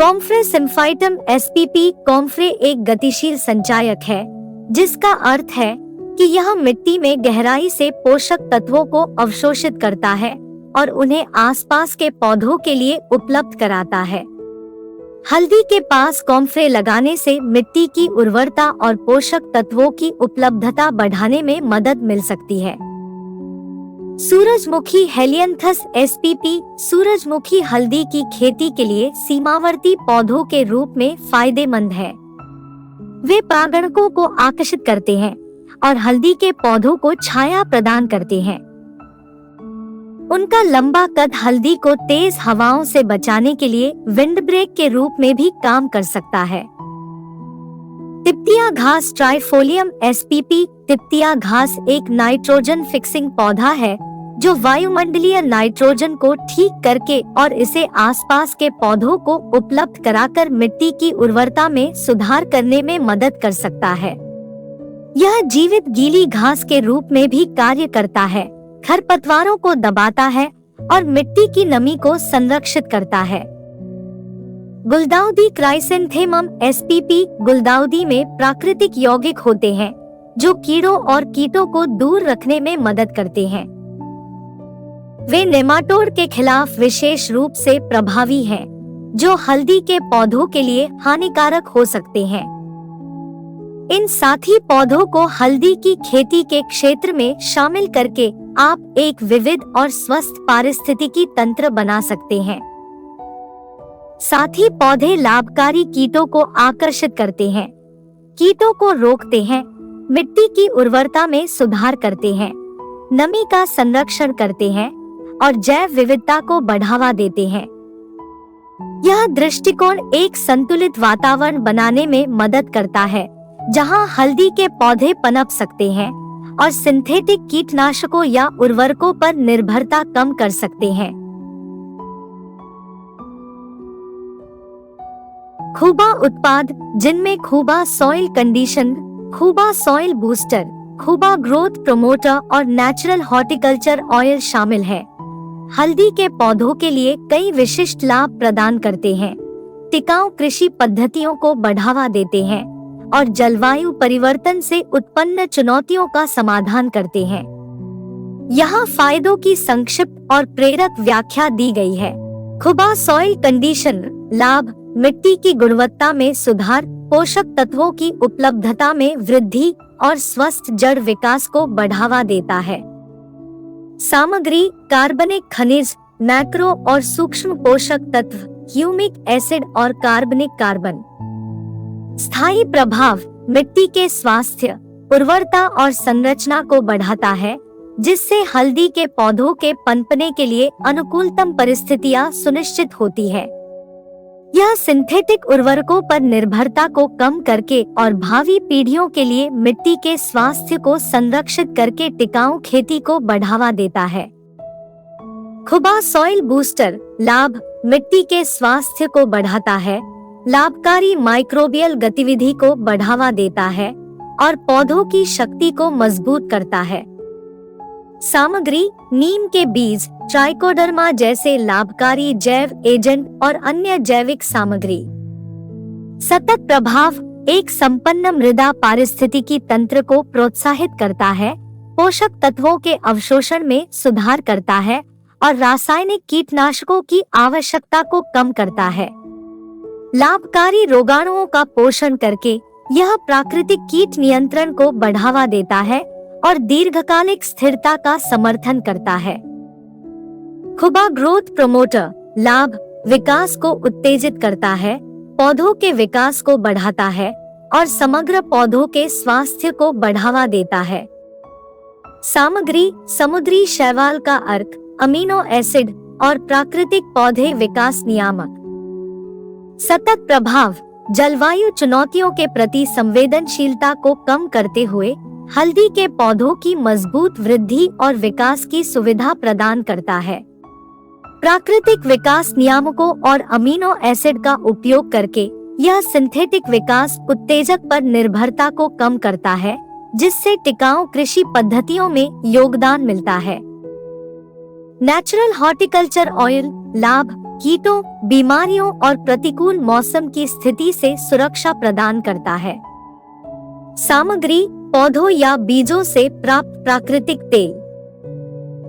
Comfrey symphytum SPP. कॉम्फ्रे एक गतिशील संचायक है, जिसका अर्थ है कि यह मिट्टी में गहराई से पोषक तत्वों को अवशोषित करता है और उन्हें आसपास के पौधों के लिए उपलब्ध कराता है। हल्दी के पास कॉम्फ्रे लगाने से मिट्टी की उर्वरता और पोषक तत्वों की उपलब्धता बढ़ाने में मदद मिल सकती है। सूरजमुखी हेलियंथस एसपीपी। सूरजमुखी हल्दी की खेती के लिए सीमावर्ती पौधों के रूप में फायदेमंद है। वे परागणकों को आकर्षित करते हैं और हल्दी के पौधों को छाया प्रदान करते हैं। उनका लंबा कद हल्दी को तेज हवाओं से बचाने के लिए विंड ब्रेक के रूप में भी काम कर सकता है। तिप्तिया घास ट्राइफोलियम एसपीपी। तिप्तिया घास एक नाइट्रोजन फिक्सिंग पौधा है, जो वायुमंडलीय नाइट्रोजन को ठीक करके और इसे आसपास के पौधों को उपलब्ध कराकर मिट्टी की उर्वरता में सुधार करने में मदद कर सकता है। यह जीवित गीली घास के रूप में भी कार्य करता है, खरपतवारों को दबाता है और मिट्टी की नमी को संरक्षित करता है। गुलदाउदी क्राइसेंथेमम एसपीपी। गुलदाउदी में प्राकृतिक यौगिक होते हैं, जो कीड़ों और कीटों को दूर रखने में मदद करते हैं। वे नेमाटोड के खिलाफ विशेष रूप से प्रभावी हैं, जो हल्दी के पौधों के लिए हानिकारक हो सकते हैं। इन साथी पौधों को हल्दी की खेती के क्षेत्र में शामिल करके आप एक विविध और स्वस्थ पारिस्थितिकी तंत्र बना सकते हैं। साथी पौधे लाभकारी कीटों को आकर्षित करते हैं, कीटों को रोकते हैं, मिट्टी की उर्वरता में सुधार करते हैं, नमी का संरक्षण करते हैं और जैव विविधता को बढ़ावा देते हैं। यह दृष्टिकोण एक संतुलित वातावरण बनाने में मदद करता है, जहां हल्दी के पौधे पनप सकते हैं और सिंथेटिक कीटनाशकों या उर्वरकों पर निर्भरता कम कर सकते हैं। खूबा उत्पाद, जिनमें खूबा soil condition, खूबा soil booster, खूबा growth promoter और नेचुरल हॉर्टिकल्चर ऑयल शामिल है। हल्दी के पौधों के लिए कई विशिष्ट लाभ प्रदान करते हैं, टिकाऊ कृषि पद्धतियों को बढ़ावा देते हैं और जलवायु परिवर्तन से उत्पन्न चुनौतियों का समाधान करते हैं। यहाँ फायदों की संक्षिप्त और प्रेरक व्याख्या दी गई है। खूबा सॉइल कंडीशन लाभ: मिट्टी की गुणवत्ता में सुधार, पोषक तत्वों की उपलब्धता में वृद्धि और स्वस्थ जड़ विकास को बढ़ावा देता है। सामग्री: कार्बनिक खनिज, मैक्रो और सूक्ष्म पोषक तत्व, ह्यूमिक एसिड और कार्बनिक कार्बन। स्थायी प्रभाव: मिट्टी के स्वास्थ्य, उर्वरता और संरचना को बढ़ाता है, जिससे हल्दी के पौधों के पनपने के लिए अनुकूलतम परिस्थितियां सुनिश्चित होती है। यह सिंथेटिक उर्वरकों पर निर्भरता को कम करके और भावी पीढ़ियों के लिए मिट्टी के स्वास्थ्य को संरक्षित करके टिकाऊ खेती को बढ़ावा देता है। खूबा सॉइल बूस्टर लाभ: मिट्टी के स्वास्थ्य को बढ़ाता है, लाभकारी माइक्रोबियल गतिविधि को बढ़ावा देता है और पौधों की शक्ति को मजबूत करता है। सामग्री: नीम के बीज, ट्राइकोडर्मा जैसे लाभकारी जैव एजेंट और अन्य जैविक सामग्री। सतत प्रभाव: एक संपन्न मृदा पारिस्थितिकी तंत्र को प्रोत्साहित करता है, पोषक तत्वों के अवशोषण में सुधार करता है और रासायनिक कीटनाशकों की आवश्यकता को कम करता है। लाभकारी रोगाणुओं का पोषण करके यह प्राकृतिक कीट नियंत्रण को बढ़ावा देता है और दीर्घकालिक स्थिरता का समर्थन करता है। खूबा ग्रोथ प्रमोटर लाभ: विकास को उत्तेजित करता है, पौधों के विकास को बढ़ाता है और समग्र पौधों के स्वास्थ्य को बढ़ावा देता है। सामग्री: समुद्री शैवाल का अर्क, अमीनो एसिड और प्राकृतिक पौधे विकास नियामक। सतत प्रभाव: जलवायु चुनौतियों के प्रति संवेदनशीलता को कम करते हुए हल्दी के पौधों की मजबूत वृद्धि और विकास की सुविधा प्रदान करता है। प्राकृतिक विकास नियामकों और अमीनो एसिड का उपयोग करके यह सिंथेटिक विकास उत्तेजक पर निर्भरता को कम करता है, जिससे टिकाऊ कृषि पद्धतियों में योगदान मिलता है। नेचुरल हॉर्टिकल्चर ऑयल लाभ: कीटों, बीमारियों और प्रतिकूल मौसम की स्थिति से सुरक्षा प्रदान करता है। सामग्री: पौधों या बीजों से प्राप्त प्राकृतिक तेल।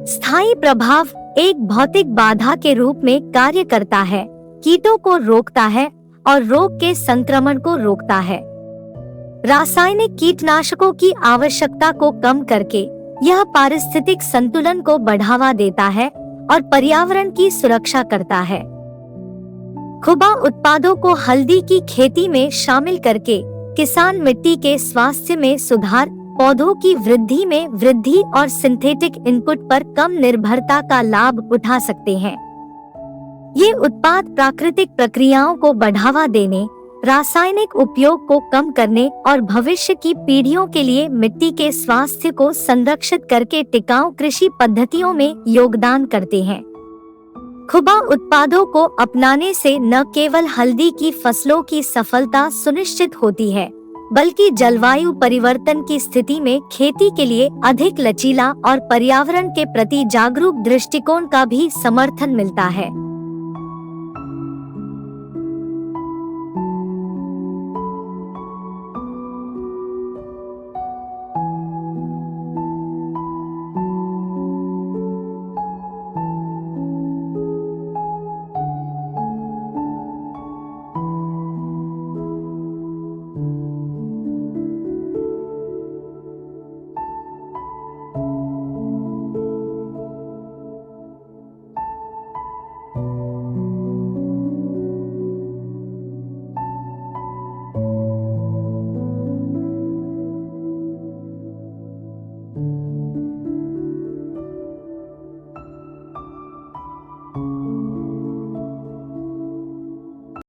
स्थायी प्रभाव: एक भौतिक बाधा के रूप में कार्य करता है, कीटों को रोकता है और रोग के संक्रमण को रोकता है। रासायनिक कीटनाशकों की आवश्यकता को कम करके यह पारिस्थितिक संतुलन को बढ़ावा देता है और पर्यावरण की सुरक्षा करता है। खूबा उत्पादों को हल्दी की खेती में शामिल करके किसान मिट्टी के स्वास्थ्य में सुधार, पौधों की वृद्धि में वृद्धि और सिंथेटिक इनपुट पर कम निर्भरता का लाभ उठा सकते हैं। ये उत्पाद प्राकृतिक प्रक्रियाओं को बढ़ावा देने, रासायनिक उपयोग को कम करने और भविष्य की पीढ़ियों के लिए मिट्टी के स्वास्थ्य को संरक्षित करके टिकाऊ कृषि पद्धतियों में योगदान करते हैं। खूबा उत्पादों को अपनाने से न केवल हल्दी की फसलों की सफलता सुनिश्चित होती है, बल्कि जलवायु परिवर्तन की स्थिति में खेती के लिए अधिक लचीला और पर्यावरण के प्रति जागरूक दृष्टिकोण का भी समर्थन मिलता है।